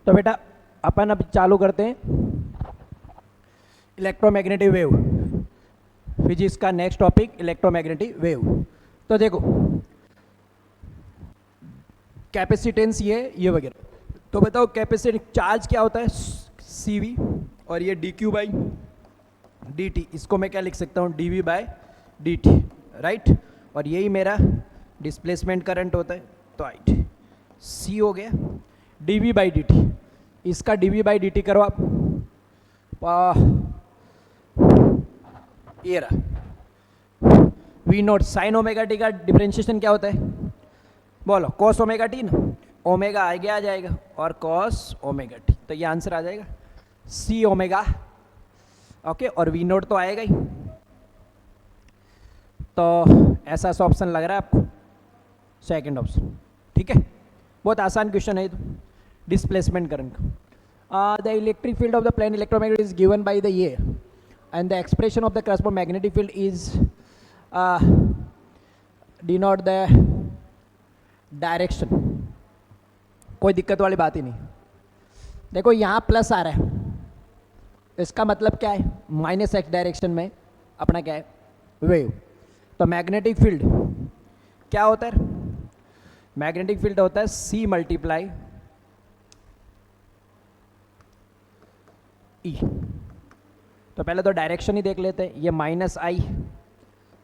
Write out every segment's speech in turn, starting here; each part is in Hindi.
तो बेटा अपन अब चालू करते हैं इलेक्ट्रोमैग्नेटिक वेव, फिजिक्स का नेक्स्ट टॉपिक इलेक्ट्रोमैग्नेटिक वेव। तो देखो कैपेसिटेंस ये वगैरह, तो बताओ कैपेसिटेंस चार्ज क्या होता है CV, और ये dQ बाई dt, इसको मैं क्या लिख सकता हूँ dV बाय dt, राइट। और यही मेरा डिस्प्लेसमेंट करंट होता है, तो राइट C हो गया dV बाई dt। इसका dV बाई dt करो आप, ये रहा V note sine omega T का डिफ्रेंशिएशन क्या होता है, बोलो कॉस ओमेगा टी ना, ओमेगा आगे आ जाएगा और कॉस ओमेगा टी, तो ये आंसर आ जाएगा C ओमेगा, ओके। और V नोट तो आएगा ही, तो ऐसा सा ऑप्शन लग रहा है आपको, सेकंड ऑप्शन, ठीक है। बहुत आसान क्वेश्चन है ये तो, डिस्प्लेसमेंट करंट का। The electric field of the plane electromagnet is given by the ये, and the expression of the corresponding magnetic field is denote the direction. कोई दिक्कत वाली बात ही नहीं। देखो यहाँ प्लस आ रहा है, इसका मतलब क्या है, -x डायरेक्शन में अपना क्या है वेव। तो मैग्नेटिक फील्ड क्या होता है, मैग्नेटिक फील्ड होता है C मल्टीप्लाई E। तो पहले तो डायरेक्शन ही देख लेते हैं, ये -I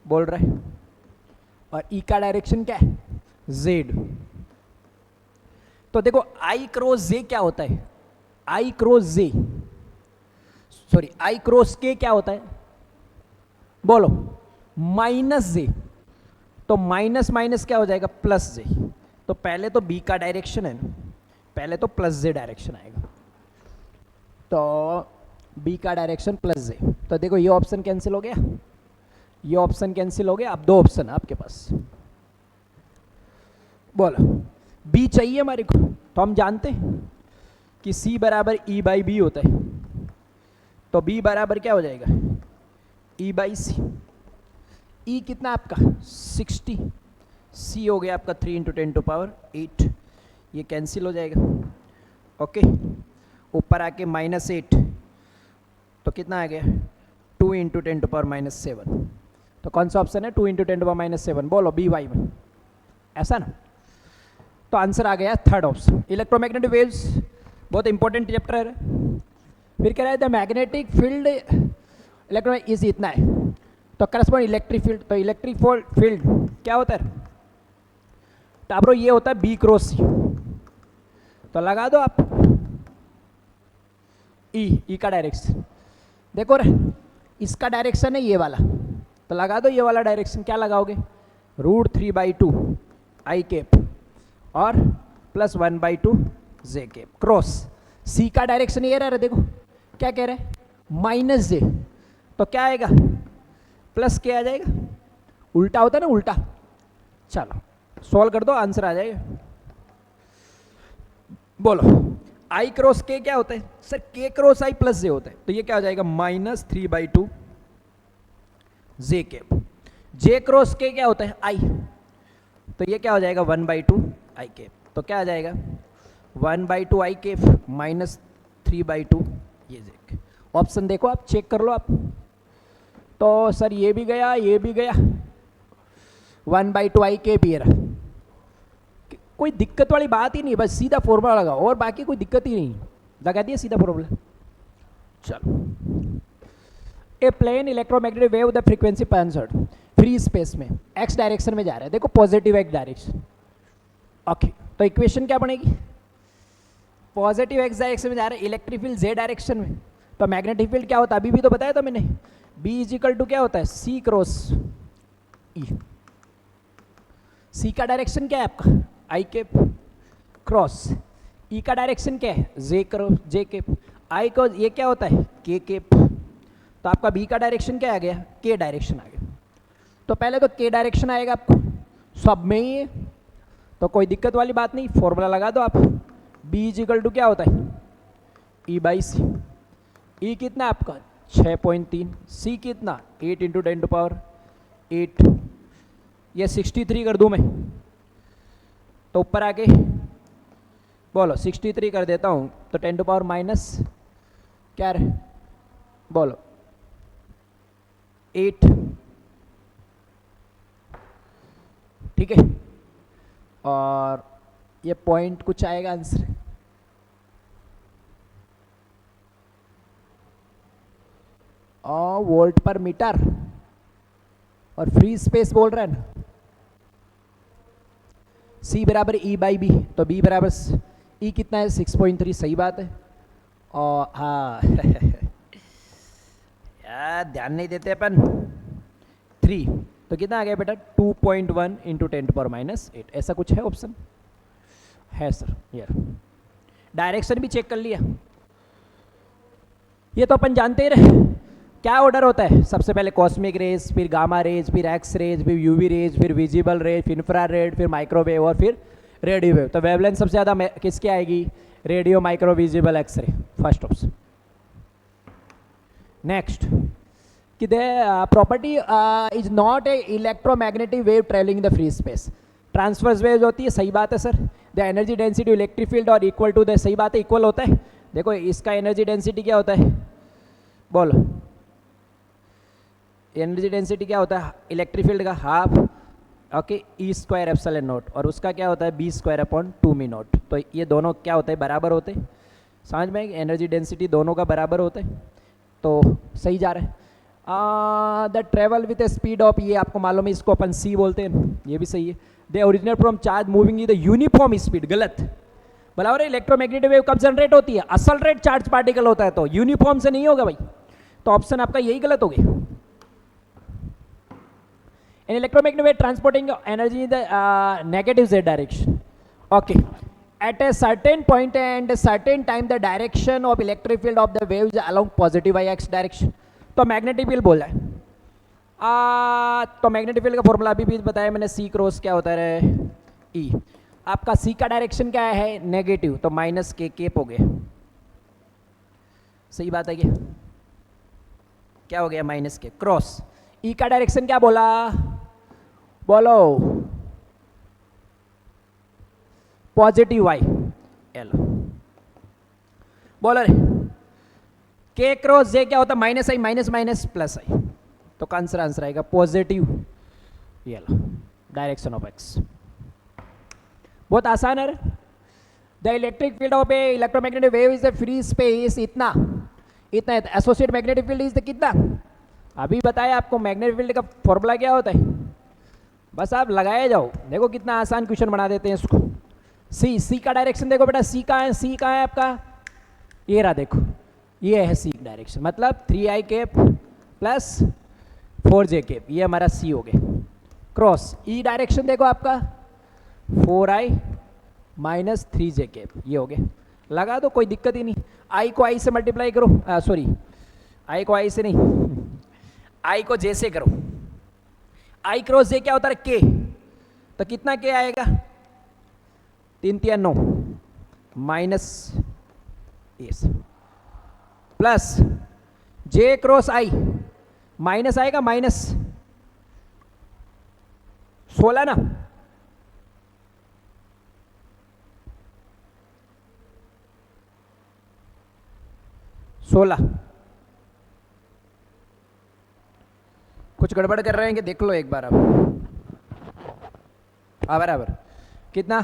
बोल रहा है, और E का डायरेक्शन क्या है Z। तो देखो I क्रॉस J क्या होता है, I cross J, sorry I cross K क्या होता है, बोलो -J। तो माइनस माइनस क्या हो जाएगा +J। तो पहले तो B का डायरेक्शन है ना, पहले तो +J डायरेक्शन आएगा, तो B का डायरेक्शन +J। तो देखो ये ऑप्शन कैंसिल हो गया, ये ऑप्शन कैंसिल हो गया। अब दो ऑप्शन है आपके पास, बोलो B चाहिए हमारे को, तो हम जानते हैं कि C बराबर E बाई B होता है, तो B बराबर क्या हो जाएगा E बाई C। E कितना आपका 60, C हो गया आपका 3 × 10⁸, ये कैंसिल हो जाएगा, ओके। ऊपर आके -8, तो कितना आ गया 2 × 10⁻⁷। तो कौन सा ऑप्शन है 2 × 10⁻⁷, बोलो B वाई में, ऐसा ना। तो आंसर आ गया थर्ड ऑप्शन। इलेक्ट्रोमैग्नेटिक वेव्स बहुत इंपॉर्टेंट चैप्टर है। फिर कह रहा है the magnetic field electro is इतना है, तो करस्पॉन्डिंग इलेक्ट्रिक फील्ड, तो इलेक्ट्रिक फील्ड क्या होता है टाब्रो, ये होता है B क्रॉस C। तो लगा दो आप E का डायरेक्शन, देखो रे इसका डायरेक्शन है ये वाला, तो लगा दो ये वाला डायरेक्शन, क्या लगाओगे √3/2 I कैप और +1/2 J कैप क्रॉस C का डायरेक्शन ये रहा, देखो क्या कह रहे हैं -J, तो क्या आएगा प्लस क्या आ जाएगा, उल्टा होता है ना उल्टा। चलो सॉल्व कर दो, आंसर आ जाएगा। बोलो I क्रॉस K क्या होता है sir, K cross I +J होता है, तो ये क्या हो जाएगा -3/2 J cap. J cross K क्या होता है I, तो ये क्या हो जाएगा 1/2 I कैप। तो क्या आ जाएगा 1/2 I कैप -3/2 ये J। ऑप्शन देखो आप, चेक कर लो आप। तो सर ये भी गया, ये भी गया, 1/2 I कैप ये रहा। कोई दिक्कत वाली बात ही नहीं, बस सीधा फॉर्मूला लगाओ, और बाकी कोई दिक्कत ही नहीं, लगा दिया सीधा फॉर्मूला। चलो a plane electromagnetic wave the frequency 500 free space में x डायरेक्शन में जा रहा है, देखो पॉजिटिव x डायरेक्शन, ओके। तो इक्वेशन क्या बनेगी, पॉजिटिव x डायरेक्शन में जा रहा है, इलेक्ट्रिक फील्ड z डायरेक्शन में, तो मैग्नेटिक फील्ड क्या होता है अभी भी तो बताया था मैंने, B = क्या होता है C क्रॉस E। C का डायरेक्शन क्या है आपका I कैप क्रॉस, E का डायरेक्शन क्या है J कैप, I को ये क्या होता है K कैप, तो आपका B का डायरेक्शन क्या आ गया K डायरेक्शन आ गया। तो पहले तो K डायरेक्शन आएगा आपको, सब में ही है, तो कोई दिक्कत वाली बात नहीं, फॉर्मूला लगा दो आप। B = क्या होता है E बाई C, E कितना आपका 6.3, C कितना 8 × 10⁸, ये 63 कर दूँ मैं, तो ऊपर आके बोलो 63 कर देता हूँ तो 10 टू पावर माइनस क्या रहे, बोलो 8, ठीक है। और ये पॉइंट कुछ आएगा आंसर, और वोल्ट पर मीटर, और फ्री स्पेस बोल रहा है ना, C बराबर E बाई बी, तो B बराबर E कितना है 6.3, सही बात है। और हाँ यार ध्यान नहीं देते अपन, 3 तो कितना आ गया बेटा 2.1 इंटू 10 टू पावर माइनस 8, ऐसा कुछ है ऑप्शन है सर यार। डायरेक्शन भी चेक कर लिया, ये तो अपन जानते ही रहे। क्या ऑर्डर होता है, सबसे पहले कॉस्मिक रेज, फिर गामा रेज, फिर एक्स रेज, फिर यूवी रेज, फिर विजिबल रेज, फिर इंफ्रारेड, फिर माइक्रोवेव और फिर रेडियो वेव। तो वेवलेंथ सबसे ज़्यादा किसकी आएगी, radio, micro, visible, X-ray, first option. Next कि the property is not a electromagnetic wave travelling the free space, transverse wave होती है, सही बात है sir. The energy density electric field और इक्वल टू द, सही बात है, इक्वल होता है। देखो इसका एनर्जी डेंसिटी क्या होता है, बोलो एनर्जी डेंसिटी क्या होता है इलेक्ट्रिक फील्ड का, half okay E square epsilon naught, और उसका क्या होता है B square upon 2 mu naught. तो ये दोनों क्या होते हैं, बराबर होते हैं, समझ में, एनर्जी डेंसिटी दोनों का बराबर होता है, तो सही जा रहा है। The travel with A speed of, ये आपको मालूम है, इसको अपन सी बोलते हैं, ये भी सही है। They originate from charge moving in the uniform speed, गलत, बराबर है। इलेक्ट्रोमैग्नेटिक वेव कब जनरेट होती है, असल रेट चार्ज पार्टिकल होता है, तो यूनिफॉर्म से नहीं होगा भाई, तो ऑप्शन आपका यही गलत हो गया। An electromagnetic wave transporting energy in the negative z direction. Okay. At a certain point and a certain time, the direction of electric field of the wave is along positive x direction. तो मैग्नेटिक फील्ड बोला है, तो मैग्नेटिक फील्ड का फॉर्मूला अभी भी बताया मैंने, C क्रॉस क्या होता है E। आपका C का डायरेक्शन क्या है, नेगेटिव, तो माइनस के केप हो गया, सही बात है क्या हो गया, माइनस के क्रॉस। E का डायरेक्शन क्या बोला, बोलो पॉजिटिव वाई एल, बोलो रे के क्रॉस जे क्या होता है, minus I minus minus plus I, तो आंसर आएगा positive L, direction of X. बहुत आसान है। The electric field of a electromagnetic wave is the free space, इतना associate magnetic field is the कितना, अभी बताया आपको मैग्नेटिक फील्ड का फॉर्मूला क्या होता है, बस आप लगाए जाओ। देखो कितना आसान क्वेश्चन बना देते हैं इसको। सी का डायरेक्शन देखो बेटा, सी कहाँ है आपका, ये रहा, देखो ये है सी डायरेक्शन, मतलब 3i cap plus 4j cap, ये हमारा सी हो गया। क्रॉस ई डायरेक्शन देखो आपका 4i माइनस 3j केप, ये हो गया, लगा दो, कोई दिक्कत ही नहीं। आई को आई से मल्टीप्लाई करो, सॉरी आई को आई से नहीं, आई को जे से करो। आई क्रॉस जे क्या होता है के, तो कितना के आएगा 3 3 9 माइनस एस प्लस जे क्रॉस आई माइनस आएगा माइनस 16 ना, कुछ गड़बड़ कर रहे हैं कि देख लो एक बार अब, बराबर कितना,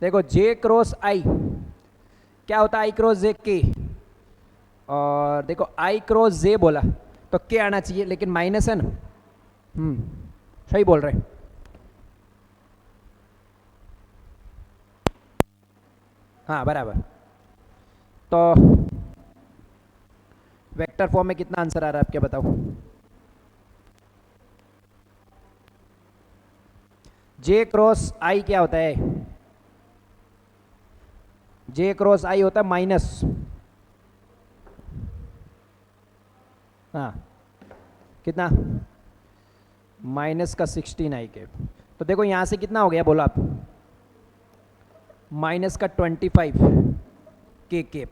देखो जे क्रॉस आई क्या होता है, आई क्रॉस जे के, और देखो आई क्रॉस जे बोला तो के आना चाहिए, लेकिन माइनस है ना, सही बोल रहे हैं। हाँ बराबर, तो वेक्टर फॉर्म में कितना आंसर आ रहा है आप क्या बताओ, जे क्रॉस आई क्या होता है, जे क्रॉस आई होता है माइनस, हाँ कितना माइनस का 16i के, तो देखो यहां से कितना हो गया बोलो आप, माइनस का 25 के केप,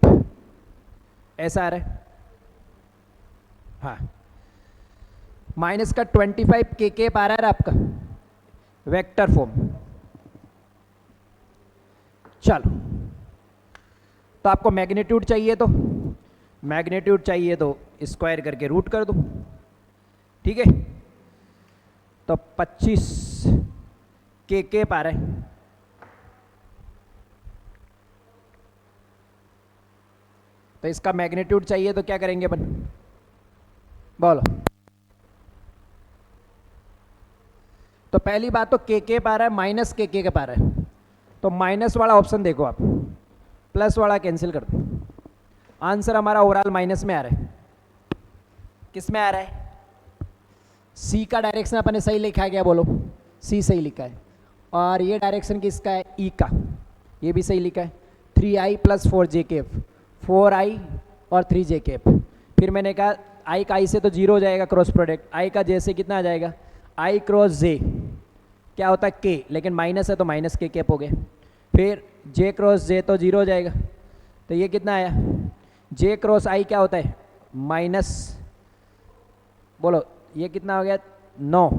ऐसा आ रहा है, हाँ माइनस का 25 के केप आ रहा है आपका वेक्टर फॉर्म। चलो तो आपको मैग्नीट्यूड चाहिए तो स्क्वायर करके रूट कर दो, ठीक है। तो 25 के पा रहा है, तो इसका मैग्नीट्यूड चाहिए तो क्या करेंगे अपन, बोलो। तो पहली बात तो के पा रहा है, माइनस के पा रहा है, तो माइनस वाला ऑप्शन देखो आप, प्लस वाला कैंसिल कर दो। आंसर हमारा ओवरऑल माइनस में आ रहा है। किस में आ रहा है? सी का डायरेक्शन अपन ने सही लिखा है क्या, बोलो। सी सही लिखा है, और ये डायरेक्शन किसका है, ई का, ये भी सही लिखा है। 3i + 4j, 4i और 3j। फिर मैंने कहा i का i से तो जीरो हो जाएगा क्रॉस प्रोडक्ट, i का j से कितना आ जाएगा, i क्रॉस j क्या होता है k, लेकिन माइनस है तो माइनस के कैप हो गए। फिर j क्रॉस j तो जीरो हो जाएगा, तो ये कितना आया, j क्रॉस i क्या होता है, माइनस, बोलो ये कितना हो गया, 9।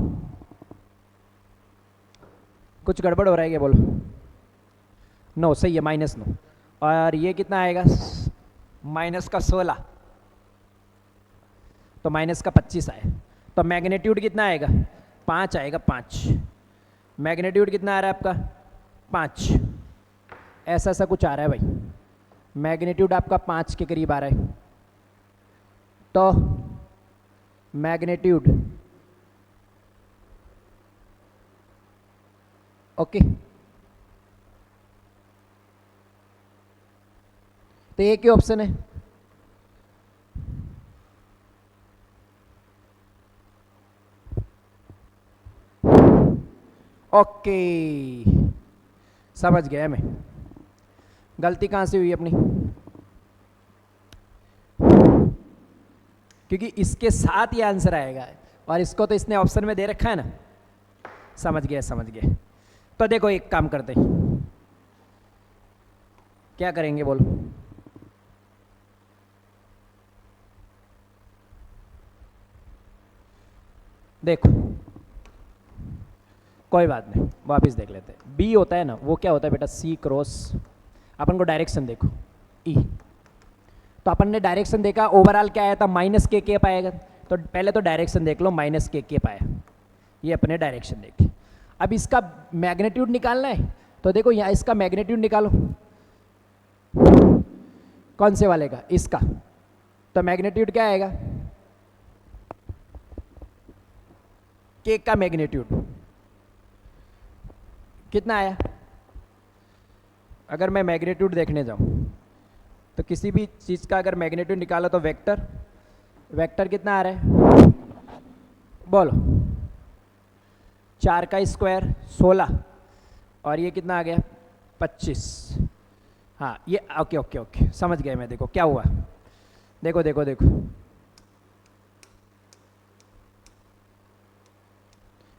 कुछ गड़बड़ हो रहा है क्या, बोलो। 9 सही है, -9। और ये कितना आएगा, माइनस का 16, तो माइनस का 25 आए। तो मैग्नीट्यूड कितना आएगा, 5 आएगा, 5। मैग्नीट्यूड कितना आ रहा है आपका, 5। ऐसा कुछ आ रहा है भाई, मैग्नीट्यूड आपका 5 के करीब आ रहा है। तो मैग्नीट्यूड ओके, तो एक ही ऑप्शन है। ओके, समझ गया मैं, गलती कहाँ से हुई अपनी, क्योंकि इसके साथ ये आंसर आएगा और इसको तो इसने ऑप्शन में दे रखा है ना। समझ गए। तो देखो एक काम करते हैं, क्या करेंगे बोलो। देखो कोई बात नहीं, वापस देख लेते हैं। बी होता है ना, वो क्या होता है बेटा, सी क्रॉस, अपन को डायरेक्शन देखो ई, तो अपन ने डायरेक्शन देखा, ओवरऑल क्या आया था, माइनस के पाएगा, तो पहले तो डायरेक्शन देख लो, माइनस के पाया, ये अपने डायरेक्शन देखे। अब इसका मैग्नीट्यूड निकालना है, तो देखो यहाँ इसका मैग्नीट्यूड निकालो, कौन से वाले का, इसका। तो मैग्नीट्यूड क्या आएगा, के का मैग्नीट्यूड कितना आया। अगर मैं मैग्नीट्यूड देखने जाऊं तो किसी भी चीज़ का अगर मैग्नीट्यूड निकालो तो वेक्टर कितना आ रहा है, बोलो। 4 का स्क्वायर 16, और ये कितना आ गया, 25। हाँ ये ओके समझ गए मैं। देखो क्या हुआ, देखो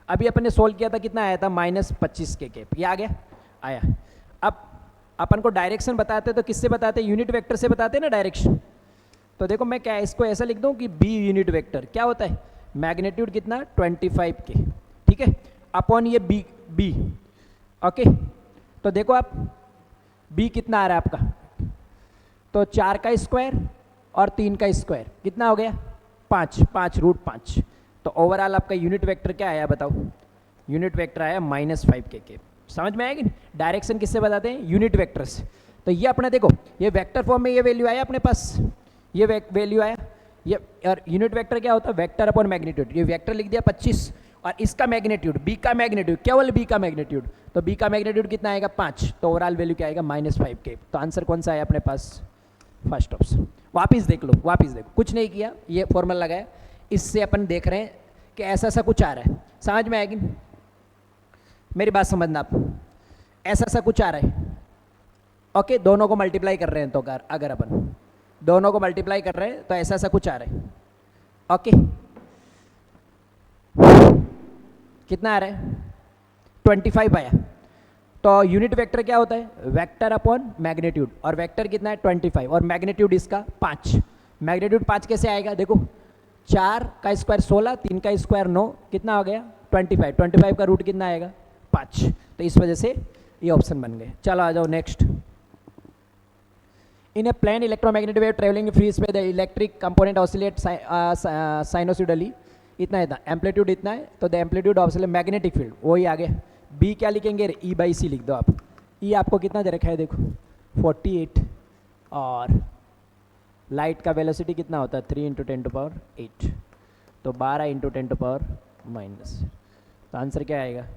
अभी अपन ने सोल्व किया था, कितना आया था, -25 के कैप, ये आ गया, आया। अब अपन को डायरेक्शन बताते तो किससे बताते, यूनिट वेक्टर से बताते ना डायरेक्शन। तो देखो मैं क्या इसको ऐसा लिख दूं कि बी यूनिट वेक्टर क्या होता है, मैग्नीट्यूड कितना, 25 के, ठीक है, अपॉन ये बी ओके। तो देखो आप बी कितना आ रहा है आपका, तो 4 का स्क्वायर और 3 का स्क्वायर कितना हो गया, 5 √5। तो ओवरऑल आपका यूनिट वेक्टर क्या आया बताओ, यूनिट वेक्टर आया -5 के। समझ में आएगी, डायरेक्शन किससे बताते हैं, यूनिट वेक्टर से। तो ये अपना देखो, ये वेक्टर फॉर्म में ये वैल्यू आया अपने पास, ये वैल्यू आया, ये और यूनिट वेक्टर क्या होता है, वेक्टर अपॉन मैग्नीट्यूड। ये वेक्टर लिख दिया 25, और इसका मैग्नीट्यूड, बी का मैग्नीट्यूड, केवल बी का मैग्नीट्यूड, तो बी का मैग्नीट्यूड कितना आएगा, 5। तो ओवरऑल वैल्यू क्या आएगा, -5 के। तो आंसर कौन सा आया अपने पास, फर्स्ट ऑप्शन। वापिस देख लो, कुछ नहीं किया, ये फॉर्मूला लगाया, इससे अपन देख रहे हैं कि ऐसा कुछ आ रहा है। समझ में आएगी मेरी बात, समझना आप, ऐसा कुछ आ रहा है ओके। दोनों को मल्टीप्लाई कर रहे हैं, तो अगर अपन दोनों को मल्टीप्लाई कर रहे हैं तो ऐसा कुछ आ रहा है ओके। कितना आ रहा है, 25 आया। तो यूनिट वेक्टर क्या होता है, वेक्टर अपॉन मैग्नीट्यूड, और वेक्टर कितना है 25, और मैग्नीट्यूड इसका 5। मैग्नीट्यूड 5 कैसे आएगा, देखो 4 का स्क्वायर 16, 3 का स्क्वायर 9, कितना हो गया 25 का रूट कितना आएगा, 5। तो इस वजह से ये ऑप्शन बन गए। चलो आ जाओ next. In a plane electromagnetic wave traveling in free space, the electric component oscillates sinusoidally. इतना इतना एम्पलीट्यूड इतना है, तो the amplitude obviously magnetic field वही आगे बी क्या लिखेंगे, ई बाई सी लिख दो आप. ई आपको कितना दे रखा है देखो 48, और लाइट का वेलोसिटी कितना होता है 3 × 10⁸, तो 12 × 10⁻⁻. तो आंसर क्या आएगा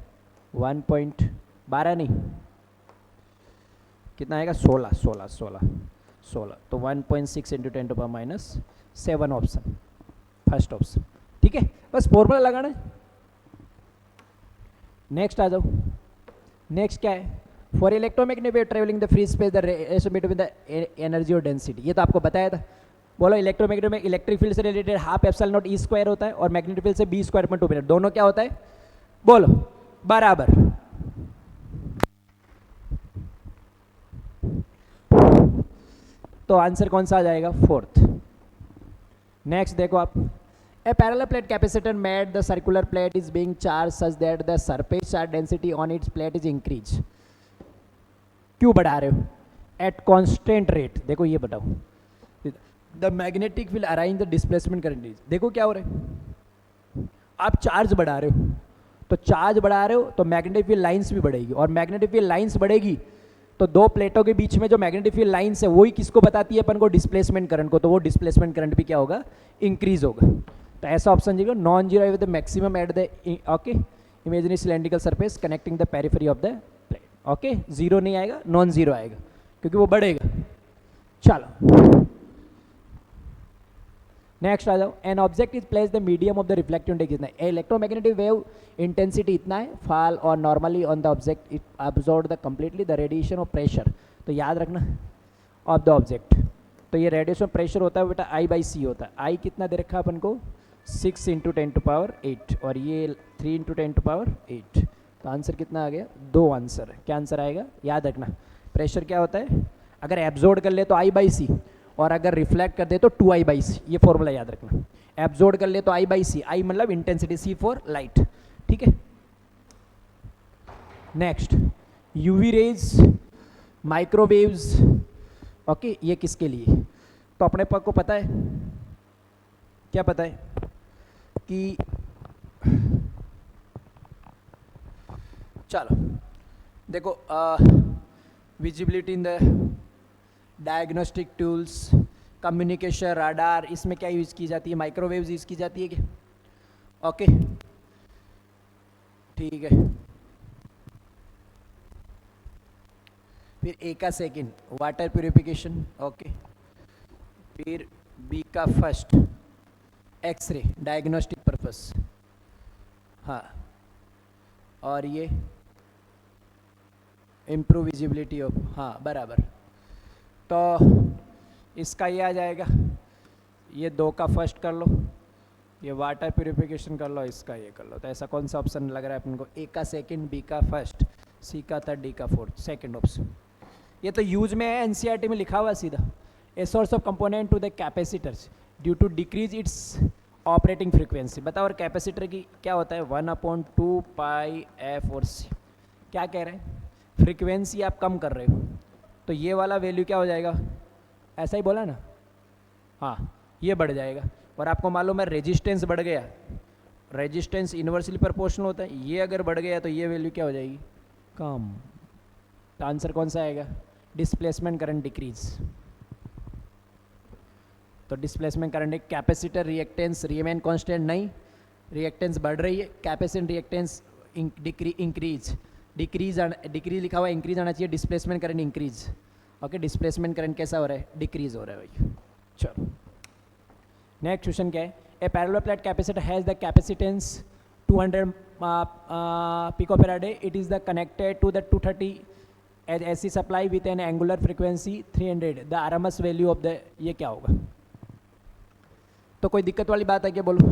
1.12 नहीं कितना आएगा 16. तो 1.6 × 10⁻⁷ ऑप्शन, फर्स्ट ऑप्शन. ठीक है, बस फॉर्मूला लगाना है. नेक्स्ट आ जाओ. नेक्स्ट क्या है, for electromagnetic wave travelling the free space the ratio between the energy और डेंसिटी. ये तो आपको बताया था. बोलो इलेक्ट्रोमैग्नेटिक में इलेक्ट्रिक फील्ड से रिलेटेड ½ ε0 E² होता है और मैग्नेटिक फील्ड से B²/2 दोनों क्या होता है, बोलो बराबर. तो आंसर कौन सा आ जाएगा, फोर्थ. नेक्स्ट देखो आप, a parallel plate capacitor made the circular plate is being charge such that the surface charge density on its plate is increase. क्यों बढ़ा रहे हो, एट कांस्टेंट रेट. देखो ये बताओ, the magnetic field arising the displacement current is. देखो क्या हो रहा है, आप चार्ज बढ़ा रहे हो, तो चार्ज बढ़ा रहे हो तो मैग्नेटिक फील्ड लाइंस भी बढ़ेगी, और मैग्नेटिक फील्ड लाइंस बढ़ेगी तो दो प्लेटों के बीच में जो मैग्नेटिक फील्ड लाइंस है वही किसको बताती है अपन को, डिस्प्लेसमेंट करंट को. तो वो डिस्प्लेसमेंट करंट भी क्या होगा, इंक्रीज होगा. तो ऐसा option zero, non zero with the maximum at the okay imaginary cylindrical surface connecting the periphery of the plate. Okay, zero नहीं आएगा, नॉन जीरो आएगा क्योंकि वो बढ़ेगा. चलो नेक्स्ट आ जाओ. An object is place the medium of the reflective index कितना है, इलेक्ट्रोमैग्नेटिक वेव इंटेंसिटी इतना है, फॉल और normally on the object it absorb the completely the radiation of pressure. तो याद रखना ऑफ द ऑब्जेक्ट, तो ये रेडिएशन प्रेशर होता है बेटा I/C होता है. आई कितना दे रखा है अपन को 6 × 10⁸, और ये 3 × 10⁸. तो आंसर कितना आ गया, 2 आंसर है. क्या आंसर आएगा, याद रखना प्रेशर क्या होता है, अगर एब्जॉर्ब कर ले तो I/C, और अगर रिफ्लेक्ट कर दे तो 2I/C. ये फॉर्मूला याद रखना. एब्जॉर्ब कर ले तो I/C, I मतलब इंटेंसिटी, C फॉर लाइट. ठीक है. Next, UV rays, microwaves. Okay, ये किसके लिए, तो अपने पास को पता है, क्या पता है कि चलो देखो visibility in the diagnostic tools, communication, radar, इसमें क्या यूज़ की जाती है, माइक्रोवेव्स यूज़ की जाती है क्या. ओके ठीक है. फिर ए का सेकंड वाटर प्यूरिफिकेशन. ओके, फिर बी का फर्स्ट एक्सरे डायग्नोस्टिक पर्पस. हाँ, और ये इम्प्रूव विजिबिलिटी ऑफ, हाँ बराबर. तो इसका ये आ जाएगा, ये 2 का फर्स्ट कर लो, ये वाटर प्यूरिफिकेशन कर लो, इसका ये कर लो. तो ऐसा कौन सा ऑप्शन लग रहा है अपन को, ए का सेकंड, बी का फर्स्ट, सी का थर्ड, डी का फोर्थ, सेकंड ऑप्शन. ये तो यूज में है, एनसीईआरटी में लिखा हुआ सीधा. A source of component to the capacitors due to decrease its operating frequency. बताओ, और कैपेसिटर की क्या होता है 1/2 πf और सी. क्या कह रहे हैं, फ्रीक्वेंसी आप कम कर रहे हो, तो ये वाला वैल्यू क्या हो जाएगा, ऐसा ही बोला ना, हाँ ये बढ़ जाएगा. और आपको मालूम है रेजिस्टेंस बढ़ गया, रेजिस्टेंस इन्वर्सली प्रोपोर्शनल होता है, ये अगर बढ़ गया तो ये वैल्यू क्या हो जाएगी, कम. तो आंसर कौन सा आएगा, डिस्प्लेसमेंट करंट डिक्रीज. तो displacement current, capacitor reactance remain constant, नहीं रिएक्टेंस बढ़ रही है, कैपेसिटर रिएक्टेंस इंक्रीज, डिक्रीज लिखा हुआ है, इंक्रीज आना चाहिए, displacement current increase. Okay, displacement current कैसा हो रहा है, डिक्रीज हो रहा है भाई. चलो नेक्स्ट क्वेश्चन क्या है, a parallel plate capacitor has the capacitance 200 picofarad. It is the connected to the 230 AC supply with an angular frequency 300. The RMS value of the, ये क्या होगा. तो कोई दिक्कत वाली बात है क्या, बोलो.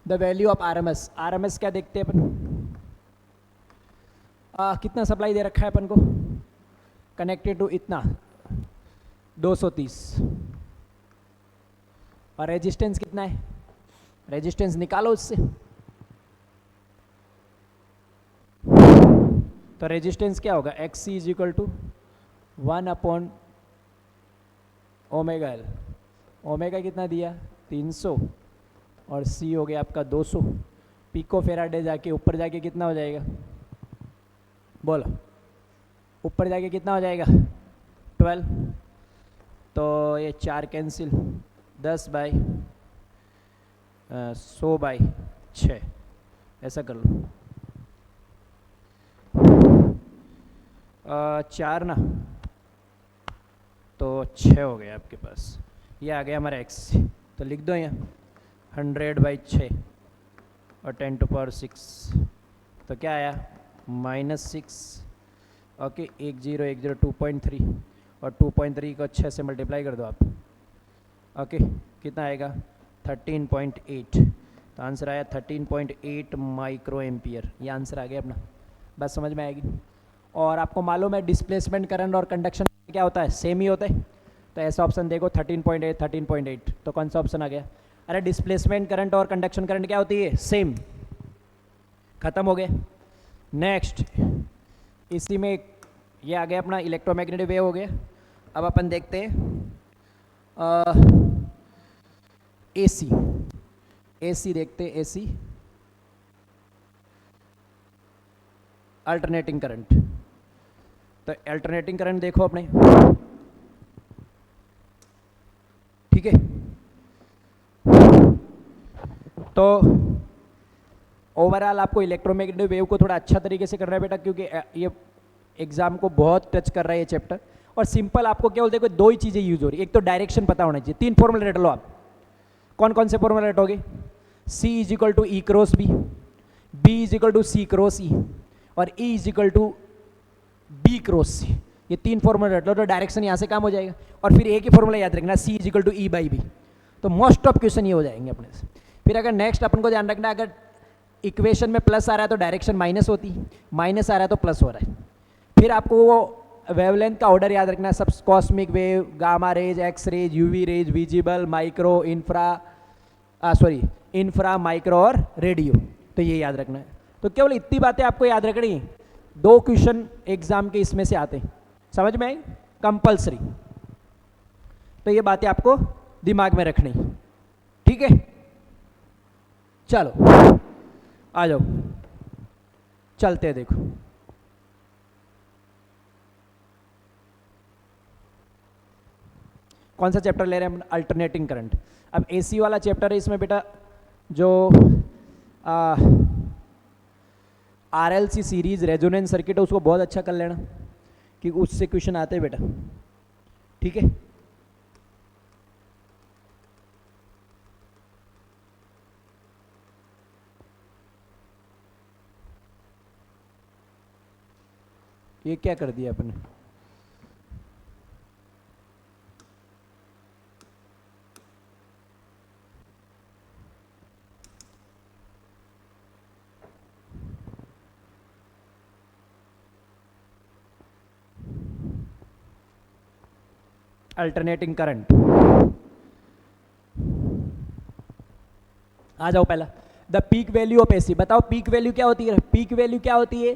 द वैल्यू ऑफ RMS क्या देखते हैं अपन, कितना सप्लाई दे रखा है अपन को, कनेक्टेड टू इतना 230, और रेजिस्टेंस कितना है, रेजिस्टेंस निकालो उससे. तो रेजिस्टेंस क्या होगा, XC = 1/2 ओमेगा एल, ओमेगा कितना दिया 300 और सी हो गया आपका 200। पिको फेराडे जाके ऊपर जाके कितना हो जाएगा, बोलो ऊपर जाके कितना हो जाएगा 12। तो ये 4 कैंसिल, 10/100/6 ऐसा कर लो। 4 ना, तो 6 हो गया आपके पास। ये आ गया हमारा x, तो लिख दो यहाँ 100/6 और 10⁻6, तो क्या आया -6। ओके 1010 2.3 और 2.3 को 6 से मल्टीप्लाई कर दो आप। ओके कितना आएगा 13.8, तो आंसर आया 13.8 माइक्रो एम्पियर। ये आंसर आ गया अपना, बस समझ में आएगी। और आपको मालूम है डिस्प्लेसमेंट करंट और कंडक्शन क्या होता है, सेम ही होता है। तो ऐसा ऑप्शन देखो 13.8 13.8, तो कौन सा ऑप्शन आ गया। अरे डिस्प्लेसमेंट करंट और कंडक्शन करंट क्या होती है, सेम, खत्म हो गया। नेक्स्ट इसी में ये आ गया अपना इलेक्ट्रोमैग्नेटिक वेव हो गया। अब अपन देखते हैं एसी, एसी देखते हैं, एसी अल्टरनेटिंग करंट। तो अल्टरनेटिंग करंट देखो अपने, ठीक है। तो ओवरऑल आपको इलेक्ट्रोमैग्नेटिक वेव को थोड़ा अच्छा तरीके से करना है बेटा, क्योंकि ये एग्जाम को बहुत टच कर रहा है ये चैप्टर। और सिंपल आपको केवल देखो 2 ही चीज़ें यूज हो रही है, एक तो डायरेक्शन पता होना चाहिए। 3 फॉर्मूले रट लो आप। कौन कौन से फॉर्मूले रटोगे, C = E cross B, B = C cross E और E = B क्रॉस C। ये 3 फॉर्मूले रट लो, तो डायरेक्शन यहाँ से काम हो जाएगा। और फिर एक ही फॉर्मूला याद रखना, C = E/B। तो मोस्ट ऑफ क्वेश्चन ये हो जाएंगे अपने से। फिर अगर नेक्स्ट अपन को ध्यान रखना, अगर इक्वेशन में प्लस आ रहा है तो डायरेक्शन माइनस होती, माइनस आ रहा है तो प्लस हो रहा है। फिर आपको वो वेवलेंथ का ऑर्डर याद रखना है, सब cosmic wave, gamma rays, X rays, UV rays, visible, micro, infra, micro और रेडियो। तो ये याद रखना है। तो केवल इतनी बातें आपको याद रखनी है। 2 क्वेश्चन एग्जाम के इसमें से आते हैं, समझ में आई, कंपल्सरी। तो ये बातें आपको दिमाग में रखनी, ठीक है। चलो आ जाओ, चलते हैं। देखो कौन सा चैप्टर ले रहे हैं हम, अल्टरनेटिंग करंट। अब एसी वाला चैप्टर है, इसमें बेटा जो आरएलसी सीरीज रेजोनेंस सर्किट है उसको बहुत अच्छा कर लेना, क्योंकि उससे क्वेश्चन आते हैं बेटा, ठीक है। ये क्या कर दिया आपने, अल्टरनेटिंग करंट। आ जाओ पहला, the peak value of AC. बताओ पीक वैल्यू क्या होती है, पीक वैल्यू क्या होती है,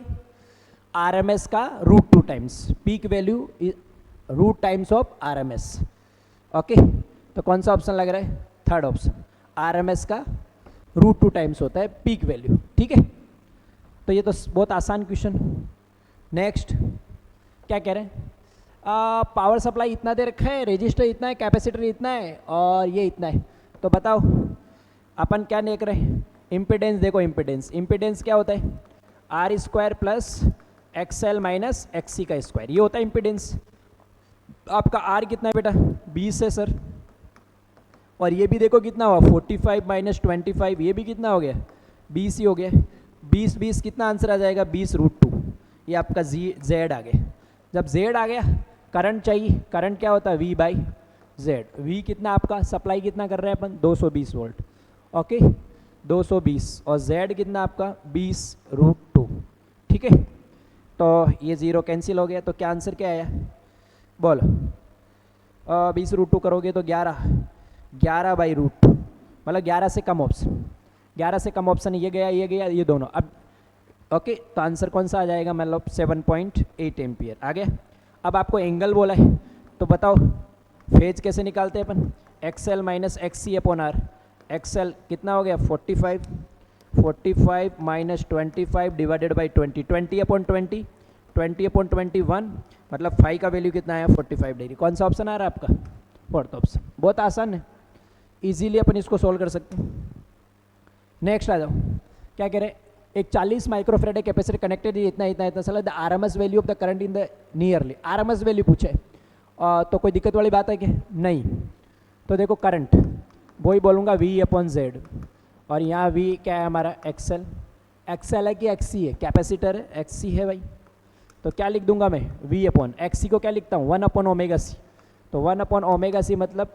आरएमएस का √2 times. Peak value root times of RMS. Okay, तो कौन सा ऑप्शन लग रहा है, थर्ड ऑप्शन, आरएमएस का √2 टाइम्स होता है पीक वैल्यू, ठीक है। तो ये तो बहुत आसान क्वेश्चन। नेक्स्ट क्या कह रहे हैं, पावर सप्लाई इतना दे रखा है, रेजिस्टर इतना है, कैपेसिटर इतना है और ये इतना है। तो बताओ अपन क्या देख रहे हैं, इम्पिडेंस। देखो इम्पिडेंस, इम्पिडेंस क्या होता है, R² + XL - XC का स्क्वायर, ये होता है इम्पिडेंस। आपका R कितना है बेटा 20 है सर, और ये भी देखो कितना हुआ 45 - 25, ये भी कितना हो गया 20 ही हो गया। 20 कितना आंसर आ जाएगा 20√2। ये आपका Z आ गया। जब Z आ गया, करंट चाहिए, करंट क्या होता है V/Z। V कितना आपका सप्लाई कितना कर रहे हैं अपन 220 वोल्ट, ओके 220, और Z कितना आपका 20√2, ठीक है। तो ये 0 कैंसिल हो गया, तो क्या आंसर क्या आया बोलो, 20√2 करोगे तो 11/√2, मतलब 11 से कम ऑप्शन, 11 से कम ऑप्शन ये गया, ये गया, ये दोनों। अब ओके, तो आंसर कौन सा आ जाएगा, मतलब 7.8 एम्पियर आ गया। अब आपको एंगल बोला है, तो बताओ फेज कैसे निकालते हैं अपन, XL minus X C upon R. XL कितना हो गया 45, 45 माइनस 25 डिवाइडेड बाई 20, 20 अपॉन 20, 20 अपॉन 21, मतलब फाई का वैल्यू कितना आया 45 डिग्री। कौन सा ऑप्शन आ रहा है आपका, फोर्थ ऑप्शन। बहुत आसान है, इजीली अपन इसको सोल्व कर सकते हैं। नेक्स्ट आ जाओ, क्या कह रहे हैं, एक 40 माइक्रोफेरेड कैपेसिटर कनेक्टेड इतना इतना इतना साला, the RMS value of the current in the nearly, RMS value पूछे तो कोई दिक्कत वाली बात है क्या, नहीं। तो देखो करंट वही बोलूँगा V अपॉन जेड, और यहाँ V क्या है हमारा एक्सएल, एक्सएल है कि एक्सी है, कैपेसिटर है, एक्सी है भाई। तो क्या लिख दूंगा मैं, V अपॉन एक्सी को क्या लिखता हूँ 1 अपॉन ओमेगा सी। तो 1 अपॉन ओमेगा सी मतलब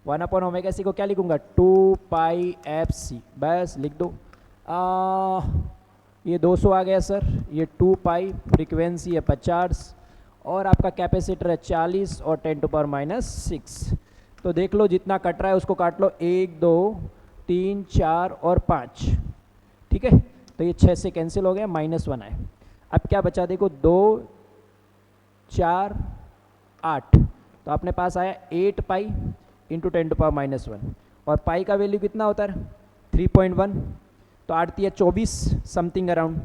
1 अपॉन ओमेगा सी को क्या लिखूंगा 2 पाई एफ सी, बस लिख दो। ये 200 आ गया सर, ये 2 पाई, फ्रीक्वेंसी है 50 और आपका कैपेसिटर है 40 और 10 टू पावर माइनस 6। तो देख लो जितना कट रहा है उसको काट लो, 1 2 3 4 और 5, ठीक है। तो ये 6 से कैंसिल हो गया, -1 आए। अब क्या बचा देखो 2 4 8, तो अपने पास आया 8 पाई इंटू 10 टू पावर -1, और पाई का वैल्यू कितना होता है 3.1, तो 8 या 24 समथिंग अराउंड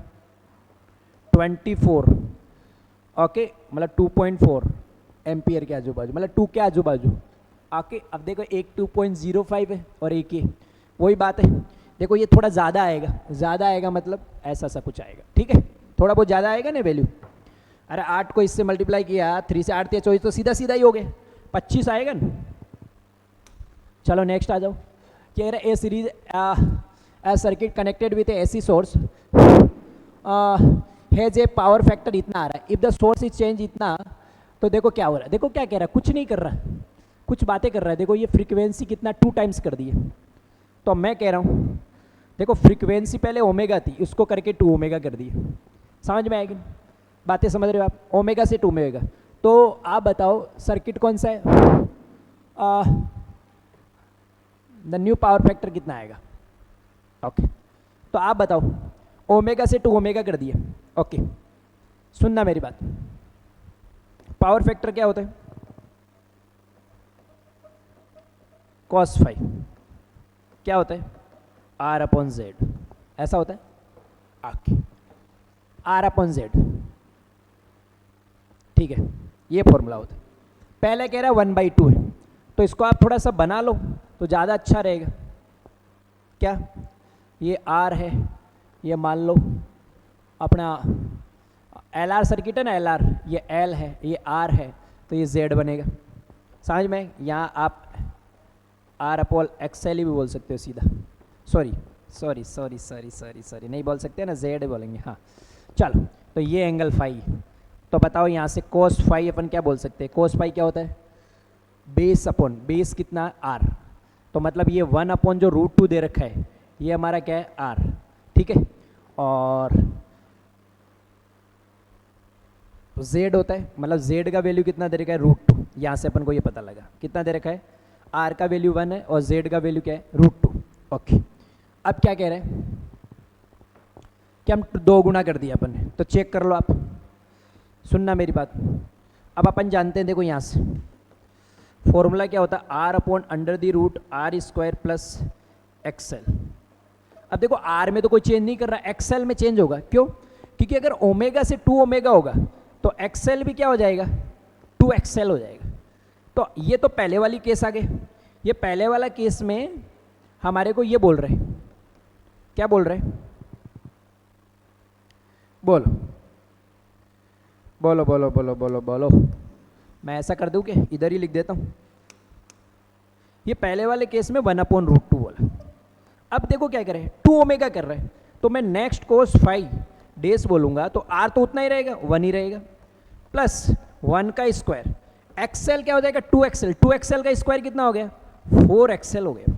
24, ओके, मतलब 2.4 एम्पियर के आजू बाजू, मतलब 2 के आजू बाजू। ओके, अब देखो एक 2.05 है और एक ये, वही बात है। देखो ये थोड़ा ज़्यादा आएगा मतलब ऐसा सा कुछ आएगा, ठीक है, थोड़ा बहुत ज़्यादा आएगा ना वैल्यू। अरे 8 को इससे मल्टीप्लाई किया, 3 से 8 या 24, तो सीधा सीधा ही हो गया, 25 आएगा ना। चलो नेक्स्ट आ जाओ, कह रहे a series a circuit connected with AC source has a power factor इतना आ रहा है, if the source is change इतना। तो देखो क्या हो रहा है, देखो क्या कह रहा है, कुछ नहीं कर रहा है, कुछ बातें कर रहा है। देखो ये फ्रीक्वेंसी कितना 2 टाइम्स कर दी है, तो मैं कह रहा हूँ देखो फ्रीक्वेंसी पहले ओमेगा थी, उसको करके 2 ओमेगा कर दी, समझ में आएगी बातें, समझ रहे हो आप, ओमेगा से 2 ओमेगा। तो आप बताओ सर्किट कौन सा है, द न्यू पावर फैक्टर कितना आएगा, ओके। तो आप बताओ, ओमेगा से 2 ओमेगा कर दिए, ओके। सुनना मेरी बात, पावर फैक्टर क्या होता है, cos फाई क्या होता है R अपॉन जेड, ऐसा होता है, ओके, R अपॉन जेड, ठीक है, ये फॉर्मूला होता है। पहले कह रहा है 1/2 है, तो इसको आप थोड़ा सा बना लो तो ज़्यादा अच्छा रहेगा। क्या ये R है, ये मान लो अपना LR सर्किट है ना, LR, ये L है, ये R है, तो ये Z बनेगा, समझ में। यहाँ आप R अपॉन XL भी बोल सकते हो सीधा, सॉरी नहीं बोल सकते ना, Z बोलेंगे, हाँ। चलो, तो ये एंगल फाई, तो बताओ यहाँ से cos फाई अपन क्या बोल सकते हैं, cos फाई क्या होता है बेस अपॉन, बेस कितना R, तो मतलब ये 1 अपॉन जो √2 दे रखा है, ये हमारा क्या है R, ठीक है। और Z होता है, मतलब Z का वैल्यू कितना दे रखा है √2, यहाँ से अपन को ये पता लगा कितना दे रखा है, R का वैल्यू 1 है और Z का वैल्यू क्या है √2, ओके। अब क्या कह रहे हैं कि हम 2 गुना कर दिया अपन ने, तो चेक कर लो आप, सुनना मेरी बात। अब अपन जानते हैं, देखो यहाँ से फॉर्मूला क्या होता है, R upon √R² plus XL। अब देखो R में तो कोई चेंज नहीं कर रहा, XL में चेंज होगा, क्यों, क्योंकि अगर ओमेगा से 2 ओमेगा होगा तो XL भी क्या हो जाएगा 2XL हो जाएगा। तो ये तो पहले वाली केस आ गए, ये पहले वाला केस में हमारे को ये बोल रहे, क्या बोल रहे, बोलो बोलो बोलो बोलो बोलो बोलो, मैं ऐसा कर दूं कि इधर ही लिख देता हूं, ये पहले वाले केस में 1/√2 बोला। अब देखो क्या करें, 2 ओमेगा कर रहे हैं, तो मैं नेक्स्ट cos फाई डेज बोलूंगा, तो R तो उतना ही रहेगा, 1 ही रहेगा, प्लस 1 का स्क्वायर, XL क्या हो जाएगा 2XL, 2XL का स्क्वायर कितना हो गया 4XL हो गया,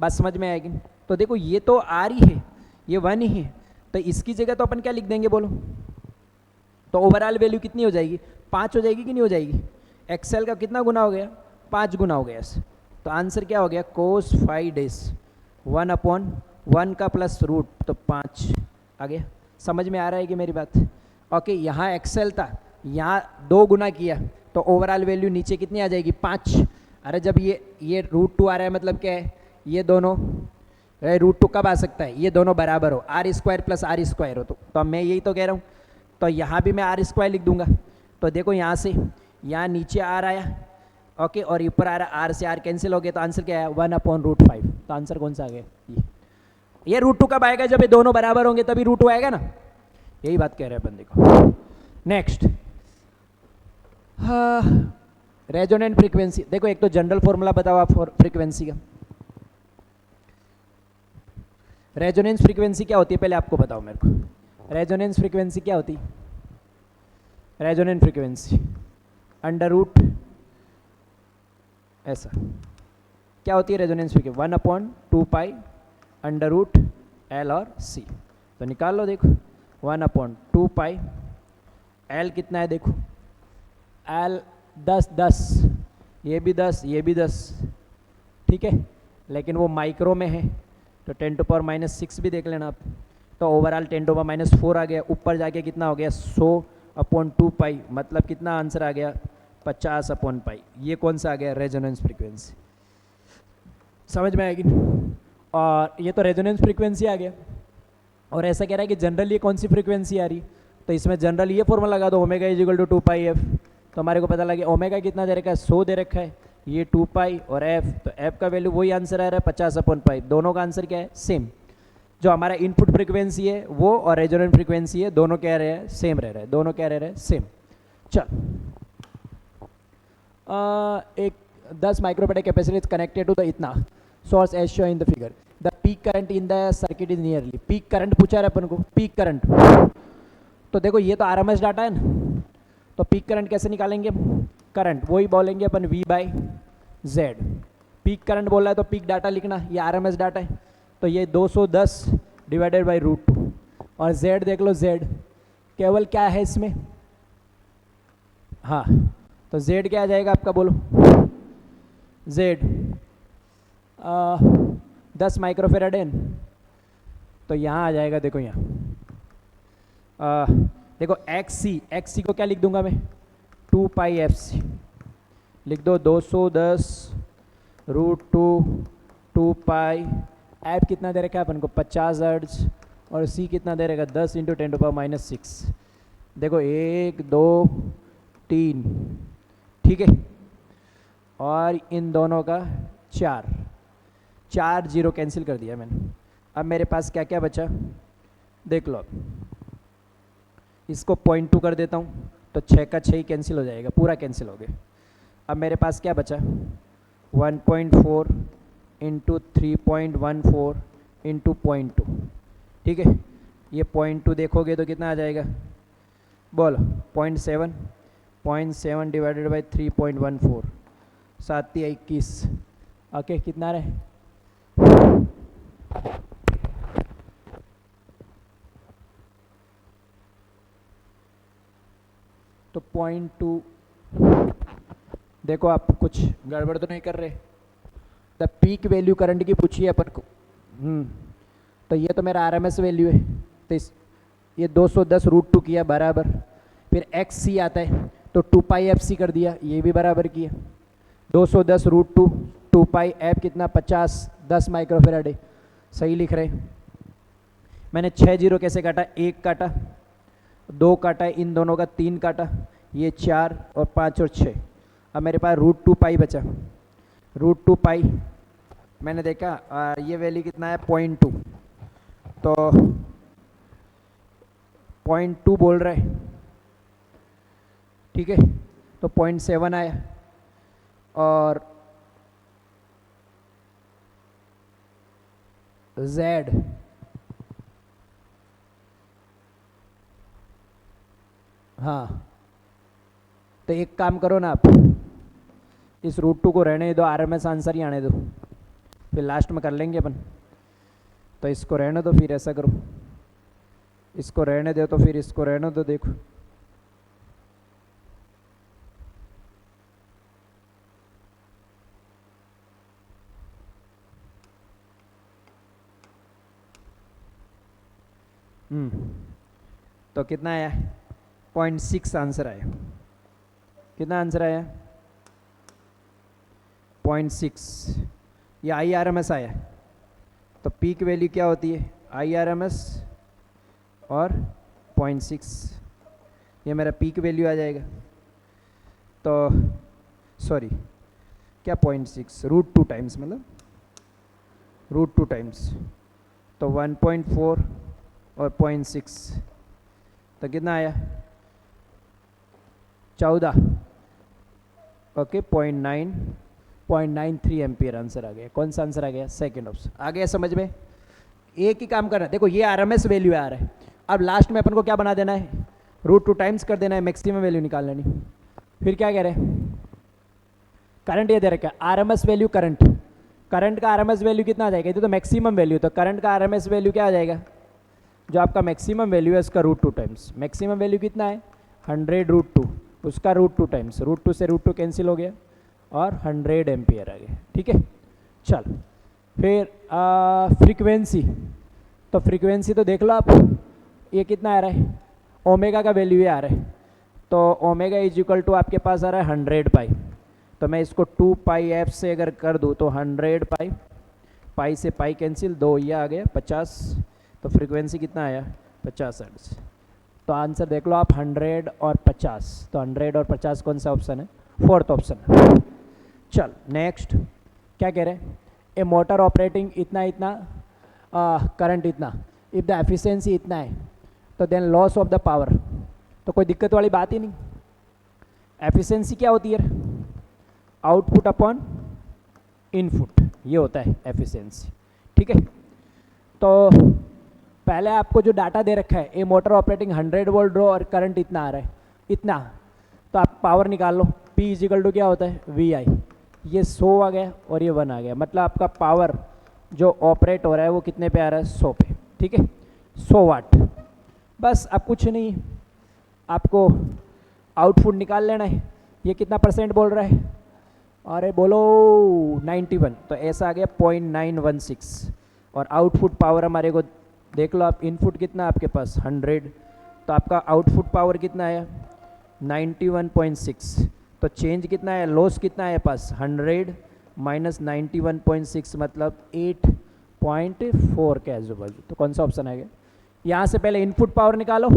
बात समझ में आएगी। तो देखो ये तो R ही है, ये 1 ही है, तो इसकी जगह तो अपन क्या लिख देंगे बोलो, तो ओवरऑल वैल्यू कितनी हो जाएगी 5 हो जाएगी कि नहीं हो जाएगी, XL का कितना गुना हो गया 5 गुना हो गया, तो आंसर क्या हो गया cos फाई डेज 1/1 का प्लस रूट, तो 5 आ गया। समझ में आ रहा है कि मेरी बात, ओके। यहाँ XL था, यहाँ 2 गुना किया तो ओवरऑल वैल्यू नीचे कितनी आ जाएगी 5। अरे जब ये √2 आ रहा है मतलब क्या है, ये दोनों √2 कब आ सकता है, ये दोनों बराबर हो, r² + r² हो, तो मैं यही तो कह रहा हूँ। तो यहाँ भी मैं r² लिख दूंगा। तो देखो यहाँ से यहाँ नीचे r आया, ओके, और ऊपर आ रहा r से r कैंसिल हो गया, तो आंसर क्या है 1/√5। तो आंसर कौन सा आ गया, ये √2 कब आएगा, जब ये दोनों बराबर होंगे तभी √2 आएगा ना, यही बात कह रहे हैं अपन। देखो नेक्स्ट, हाँ, रेजोनेंट फ्रीक्वेंसी। देखो एक तो जनरल फॉर्मूला बताओ आप फ्रीक्वेंसी का। रेजोनेंस फ्रीक्वेंसी क्या होती है पहले आपको बताओ मेरे को। रेजोनेंस फ्रीक्वेंसी क्या होती है, रेजोनेंट फ्रीक्वेंसी √ ऐसा क्या होती है रेजोनेंस फ्रीक्वेंसी, 1/2π √L और C। तो निकाल लो, देखो 1/2π, L कितना है देखो, L 10, ये भी 10, ये भी 10, ठीक है, लेकिन वो माइक्रो में है तो 10⁻⁻6 भी देख लेना आप। तो ओवरऑल 10⁻⁻4 आ गया, ऊपर जाके कितना हो गया 100/2π, मतलब कितना आंसर आ गया 50/π। ये कौन सा आ गया, रेजोनेंस फ्रीक्वेंसी। समझ में आएगी। और ये तो रेजोनेंस फ्रीक्वेंसी आ गया। और ऐसा कह रहा है कि जनरली कौन सी फ्रीक्वेंसी आ रही, तो इसमें जनरल ये फॉर्मूला लगा दो, ओमेगा = 2πf। तो हमारे को पता लगे ओमेगा कितना दे रखा है, 100 दे रखा है, ये 2π और f, तो f का वैल्यू वही आंसर आ रहा है 50/π। दोनों का आंसर क्या है, सेम। जो हमारा इनपुट फ्रीक्वेंसी है वो और रेजोनेंट फ्रीक्वेंसी है, दोनों क्या रहे हैं, सेम रह रहे हैं, दोनों क्या रह रहे हैं, सेम। चल, एक 10 microfarad capacitor is connected to the इतना source as show in the figure, the peak current in the circuit is nearly. Peak current पूछा रहा है अपन को, पीक करंट। तो देखो ये तो आरएमएस डाटा है ना, तो पीक करंट कैसे निकालेंगे, करंट वही बोलेंगे अपन V/Z। पीक करंट बोल रहा है तो पीक डाटा लिखना, ये आरएमएस डाटा है, तो ये 210 / √2। और Z देख लो, Z केवल क्या है इसमें, हाँ, तो Z क्या आ जाएगा आपका, बोलो Z 10 माइक्रोफैराड है, तो यहाँ आ जाएगा, देखो यहाँ देखो XC को क्या लिख दूंगा मैं, 2πfc लिख दो, 210 √2 2π। ऐप कितना दे रखा है अपन को, 50 हर्ट्ज, और C कितना दे रखा है, 10 × 10⁻⁻6। देखो 1 2 3, ठीक है, और इन दोनों का 4 0 कैंसिल कर दिया मैंने। अब मेरे पास क्या क्या बचा, देख लो। अब इसको 0.2 कर देता हूँ, तो 6 का 6 ही कैंसिल हो जाएगा, पूरा कैंसिल हो गया। अब मेरे पास क्या बचा, 1.4 × 3.14 × 0.2, ठीक है। ये 0.2 देखोगे तो कितना आ जाएगा, बोलो 0.7 / 3.14, 7 × 21, ओके, कितना रहे, तो 0.2। देखो आप कुछ गड़बड़ तो नहीं कर रहे, द पीक वैल्यू करंट की पूछी है अपन को, तो ये तो मेरा आरएमएस वैल्यू है, तो ये 210 √2 किया बराबर, फिर XC आता है तो 2πfc कर दिया, ये भी बराबर किया, 210 √2 2π, ऐप कितना 50 10 माइक्रोफैराड है, सही लिख रहे। मैंने 6 0 कैसे काटा, 1 काटा, 2 काटा, इन दोनों का 3 काटा, ये 4 और 5 और 6। अब मेरे पास √2π बचा, √2π मैंने देखा, और ये वैल्यू कितना है 0.2, तो 0.2 बोल रहा है, ठीक है, तो 0.7 आया, और Z हाँ, तो एक काम करो ना आप, इस √2 को रहने दो, आरएमएस आंसर ही आने दो, फिर लास्ट में कर लेंगे अपन। तो इसको रहने दो, फिर ऐसा करो, इसको रहने दो, तो फिर इसको रहने दो। देखो तो कितना आया, 0.6 आंसर आया, कितना आंसर आया? 0.6। ये IRMS आया, तो पीक वैल्यू क्या होती है? IRMS और 0.6, ये मेरा पीक वैल्यू आ जाएगा। तो सॉरी क्या 0.6, √2 टाइम्स, मतलब √2 टाइम्स, तो 1.4 और 0.6, तो कितना आया? 14। ओके, 0.93 एम्पियर आंसर आ गया। कौन सा आंसर आ गया? Second option. आ गया समझ में? एक ही काम करना है, देखो ये RMS वैल्यू आ रहा है, अब लास्ट में अपन को क्या बना देना है? √2 टाइम्स कर देना है, मैक्सिमम वैल्यू निकाल लेनी। फिर क्या कह रहे हैं? करंट ये दे रखा है, RMS वैल्यू करंट का RMS वैल्यू कितना आ जाएगा? ये तो मैक्सिमम वैल्यू, तो करंट का RMS वैल्यू क्या आ जाएगा? जो आपका मैक्सिमम वैल्यू है उसका √2 टाइम्स। मैक्सिमम वैल्यू कितना है? 100√2, उसका √2 टाइम्स, √2 से √2 कैंसिल हो गया और 100 एम्पियर आ गया। ठीक है, चल फिर फ्रीक्वेंसी, तो फ्रीक्वेंसी तो देख लो आप, ये कितना आ रहा है? ओमेगा का वैल्यू ये आ रहा है, तो ओमेगा इज इक्वल टू आपके पास आ रहा है 100 पाई, तो मैं इसको 2 पाई एफ से अगर कर दूँ तो 100 पाई, पाई से पाई कैंसिल, 2 ये आ गया 50, तो फ्रीक्वेंसी कितना आया? 50 हर्ट्ज। तो आंसर देख लो आप, 100 और 50, तो 100 और 50 कौन सा ऑप्शन है? फोर्थ ऑप्शन है। चल नेक्स्ट क्या कह रहे हैं? ए मोटर ऑपरेटिंग इतना इतना करंट इतना, इफ द एफिशिएंसी इतना है, तो then loss of the power, तो कोई दिक्कत वाली बात ही नहीं। एफिशिएंसी क्या होती है? आउटपुट अपॉन इनपुट, ये होता है एफिशिएंसी। ठीक है, तो पहले आपको जो डाटा दे रखा है, ए मोटर ऑपरेटिंग 100 वोल्ट ड्रॉ और करंट इतना आ रहा है, इतना, तो आप पावर निकाल लो। P इज इक्वल टू क्या होता है? VI। ये 100 आ गया और ये 1 आ गया, मतलब आपका पावर जो ऑपरेट हो रहा है वो कितने पे आ रहा है? 100 पे। ठीक है, 100 वाट। बस अब कुछ नहीं, आपको आउटपुट निकाल लेना है। ये कितना % बोल रहा है? अरे बोलो 91, तो ऐसा आ गया 0.916, और आउटपुट पावर हमारे को देख लो आप, इनपुट कितना आपके पास? 100, तो आपका आउटपुट पावर कितना आया? 91.6, तो चेंज कितना है? लॉस कितना है पास? 100 माइनस 91.6, मतलब 8.4 के आजू बाजू। तो कौन सा ऑप्शन आएगा? यहाँ से पहले इनपुट पावर निकालो,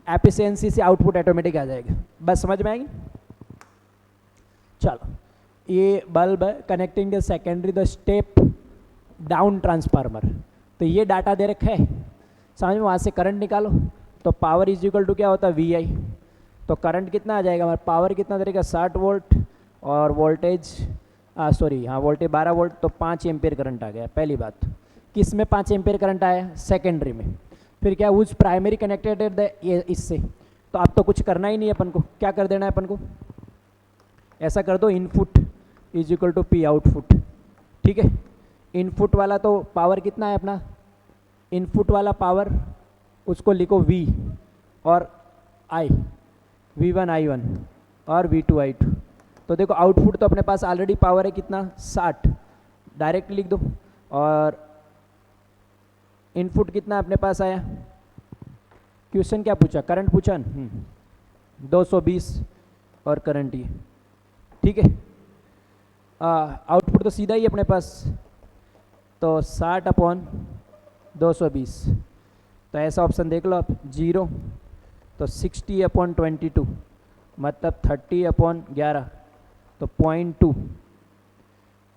एफिशिएंसी से आउटपुट ऑटोमेटिक आ जाएगा। बस समझ में आएगी? चलो, ये बल्ब है connecting the secondary the step down transformer, तो ये डाटा दे रखा है, समझ में? वहाँ से करंट निकालो, तो पावर इज इक्वल टू क्या होता है? VI। तो करंट कितना आ जाएगा हमारा? पावर कितना दे रखा? 60 वोल्ट, और वोल्टेज वोल्टेज 12 वोल्ट, तो 5 एम्पियर करंट आ गया। पहली बात, किस में 5 एम्पियर करंट आया? सेकेंडरी में। फिर क्या? उस प्राइमरी कनेक्टेड इससे, तो अब तो कुछ करना ही नहीं है अपन को। क्या कर देना है अपन को? ऐसा कर दो, input is equal to P output. ठीक है, इनपुट वाला तो पावर कितना है अपना? इनपुट वाला पावर उसको लिखो V और I, V1 I1 और V2 I2। तो देखो आउटपुट तो अपने पास ऑलरेडी पावर है कितना? 60, डायरेक्ट लिख दो। और इनपुट कितना अपने पास आया? क्वेश्चन क्या पूछा? करंट पूछा न? 220 और करंट ये। ठीक है, आउटपुट तो सीधा ही अपने पास, तो 60/220, तो ऐसा ऑप्शन देख लो आप। 0 तो 60/22, मतलब 30/11, तो 0.2।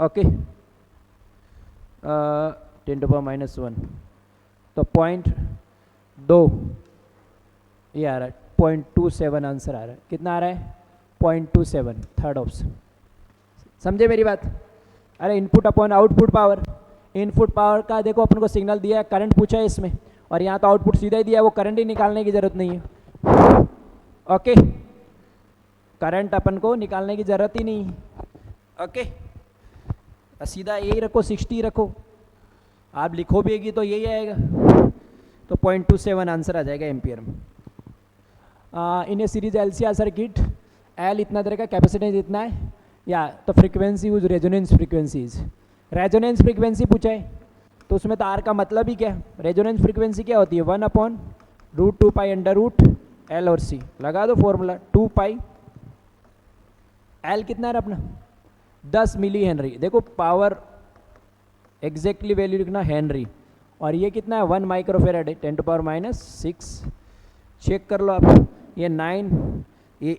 ओके, 10⁻⁻1, तो 0.2 ये आ रहा है। 0.27 आंसर आ रहा है। कितना आ रहा है? 0.27, थर्ड ऑप्शन। समझे मेरी बात? अरे input upon output power, input power का देखो अपन को सिग्नल दिया है, करंट पूछा है इसमें, और यहाँ तो आउटपुट सीधा ही दिया है, वो करंट ही निकालने की ज़रूरत नहीं है। ओके, करंट अपन को निकालने की ज़रूरत ही नहीं है। ओके, सीधा यही रखो, 60 रखो, आप लिखो भी तो यही आएगा, तो 0.27 आंसर आ जाएगा एम्पियर में। इन a series LCR circuit, L इतना तरह का, कैपेसिटेंस इतना है, या तो frequency use resonance frequencies. Resonance frequency पूछा है, तो उसमें तो R का मतलब ही क्या है? रेजोनेंस फ्रीक्वेंसी क्या होती है? 1/√2 पाई अंडर रूट L और C। लगा दो फॉर्मूला, 2 पाई एल कितना है अपना 10 मिली हेनरी। देखो पावर एग्जैक्टली वैल्यू लिखना हेनरी, और ये कितना है 1 माइक्रोफेराड है 10⁻⁻6। चेक कर लो आप, ये 9 ये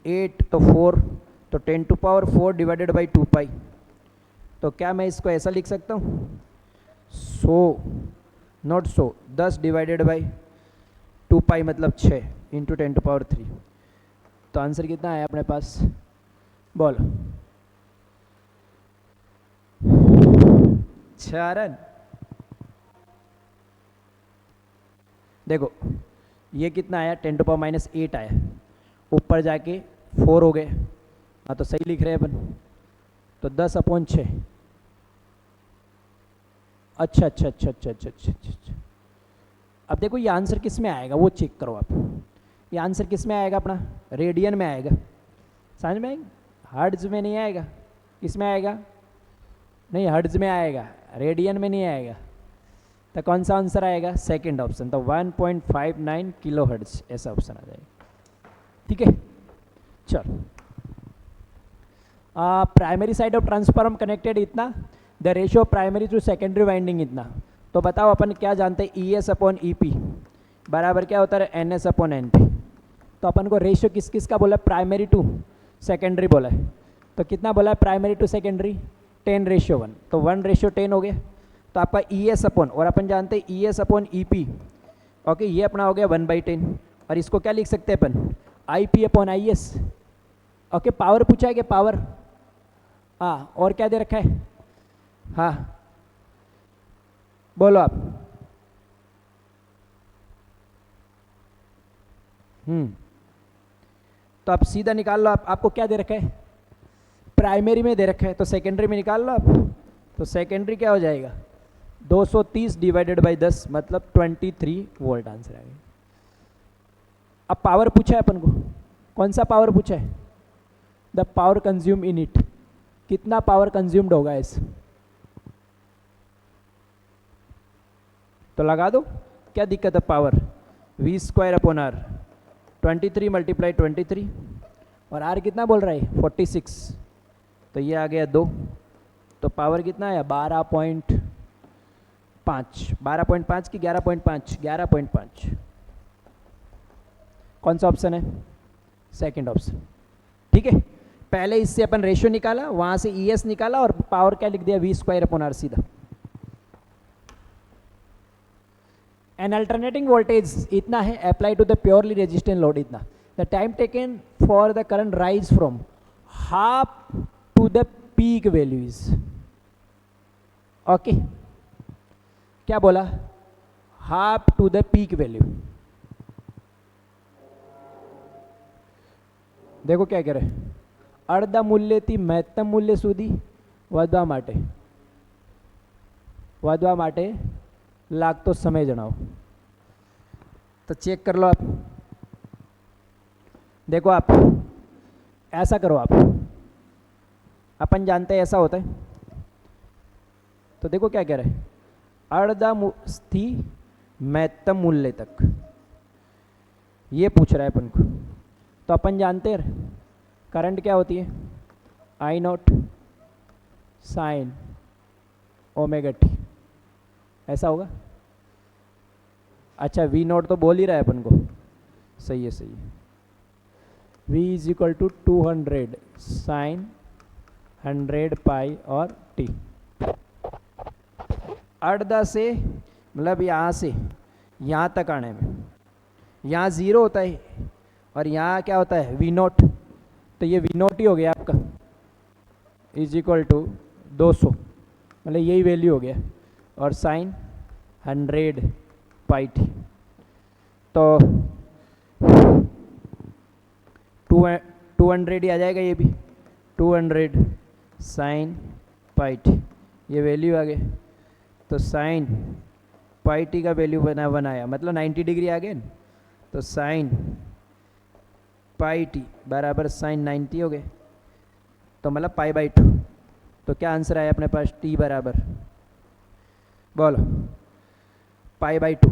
8 तो 4 तो 10⁴ डिवाइडेड बाई 2 पाई। तो क्या मैं इसको ऐसा लिख सकता हूँ 100 10 डिवाइडेड बाई 2 पाई मतलब 6 इंटू 10⁻3। तो आंसर कितना है अपने पास बोलो 6 रन। देखो ये कितना आया 10⁻⁸ आया, ऊपर जाके 4 हो गए। हाँ तो सही लिख रहे हैं अपन, तो 10/6। अच्छा अच्छा अच्छा अच्छा अच्छा अच्छा अच्छा। अब देखो ये आंसर किस में आएगा वो चेक करो आप, ये आंसर किस में आएगा अपना रेडियन में आएगा, समझ में आएगा, हर्ट्ज में नहीं आएगा। किस में आएगा, नहीं हर्ट्ज में आएगा, रेडियन में नहीं आएगा। तो कौन सा आंसर आएगा सेकंड ऑप्शन, तो 1.59 किलो हर्ट्ज ऐसा ऑप्शन आ जाएगा। ठीक है चलो, primary side of transformer connected इतना, the ratio primary to secondary winding इतना। तो बताओ अपन क्या जानते हैं ES/EP बराबर क्या होता है NS/NP। तो अपन को रेशियो किस किस का बोला है प्राइमरी टू सेकेंडरी बोला है, तो कितना बोला है प्राइमरी टू सेकेंडरी 10:1, तो 1:10 हो गया। तो आपका ES/ और अपन जानते हैं ES/EP, ओके ये अपना हो गया 1/10, और इसको क्या लिख सकते हैं अपन IP/IS। ओके पावर पूछा है कि पावर, हाँ और क्या दे रखा है, हाँ बोलो आप। तो आप सीधा निकाल लो, आप आपको क्या दे रखा है प्राइमरी में दे रखा है, तो सेकेंडरी में निकाल लो आप। तो सेकेंडरी क्या हो जाएगा 230 डिवाइडेड बाई 10 मतलब 23 वोल्ट आंसर आ गया। अब पावर पूछा है अपन को, कौन सा पावर पूछा है the power consume in it, कितना पावर कंज्यूम्ड होगा इस, तो लगा दो क्या दिक्कत है पावर V²/R 23 × 23 और R कितना बोल रहा है 46, तो ये आ गया 2, तो पावर कितना आया 12.5 की 11.5 11.5। कौन सा ऑप्शन है सेकंड ऑप्शन। ठीक है पहले इससे अपन रेशियो निकाला, वहां से ES निकाला और पावर क्या लिख दिया V²/R सीधा। एन अल्टरनेटिंग वोल्टेज इतना है apply to the purely resistant load इतना, the time taken for the current rise from half to the peak values. Okay क्या बोला half to the peak value. देखो क्या कह रहे अर्धा मूल्यથી મહત્તમ મૂલ્ય સુધી વધવા માટે लागतो समय जनाओ। तो चेक कर लो आप, देखो आप ऐसा करो आप, अपन जानते हैं ऐसा होता है। तो देखो क्या कह रहे हैं अर्धा थी महत्तम मूल्य तक, ये पूछ रहा है अपन को। तो अपन जानते हैं करंट क्या होती है I0 sin ω/t, ऐसा होगा। अच्छा V0 तो बोल ही रहा है अपन को, सही है सही है। V = 200 sin 100π और t। अर्धा से मतलब यहाँ से यहाँ तक आने में, यहाँ 0 होता है और यहाँ क्या होता है V0, तो ये V0 ही हो गया आपका = 200, मतलब यही वैल्यू हो गया, और साइन 100πt, तो 200 ही आ जाएगा, ये भी 200 साइन πt, ये वैल्यू आ गया। तो साइन πt का वैल्यू बनाया मतलब 90 डिग्री आ गया ना, तो साइन πt बराबर साइन 90 हो गए, तो मतलब π/2। तो क्या आंसर आया अपने पास t बराबर बोलो π/2,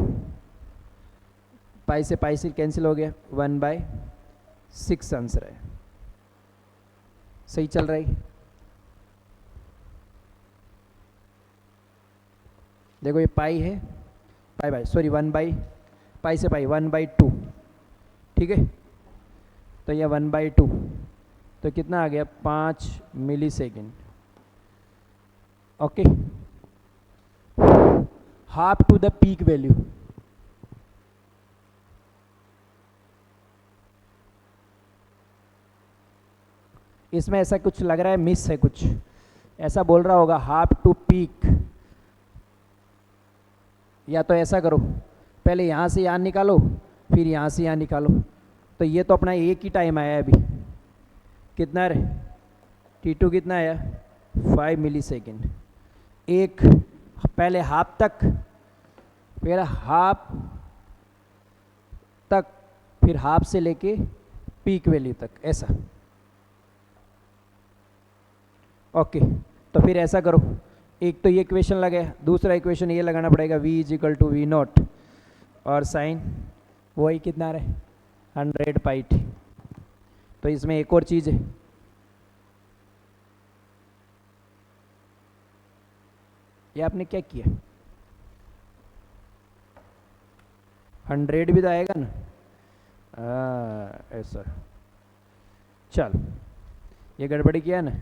पाई से कैंसिल हो गया 1/6 आंसर है। सही चल रहा है? देखो ये पाई है, पाई बाई सॉरी 1/, पाई से पाई 1/2, ठीक है। तो ये 1/2 तो कितना आ गया 5 millisecond. Okay, half to the peak value. इसमें ऐसा कुछ लग रहा है, मिस है कुछ, ऐसा बोल रहा होगा हाफ टू पीक। या तो ऐसा करो, पहले यहाँ से यहाँ निकालो, फिर यहाँ से यहाँ निकालो। तो ये तो अपना एक ही टाइम आया अभी, कितना रे T2 कितना आया 5 मिली सेकेंड। एक पहले हाफ तक, फिर हाफ तक, फिर हाफ से लेके पीक वैल्यू तक, ऐसा। ओके, तो फिर ऐसा करो, एक तो ये इक्वेशन लगे, दूसरा इक्वेशन ये लगाना पड़ेगा v = v0 और साइन वही कितना रहे 100πt। तो इसमें एक और चीज़ है, ये आपने क्या किया, 100 भी तो आएगा ना, ऐसा। चल ये गड़बड़ी किया ना,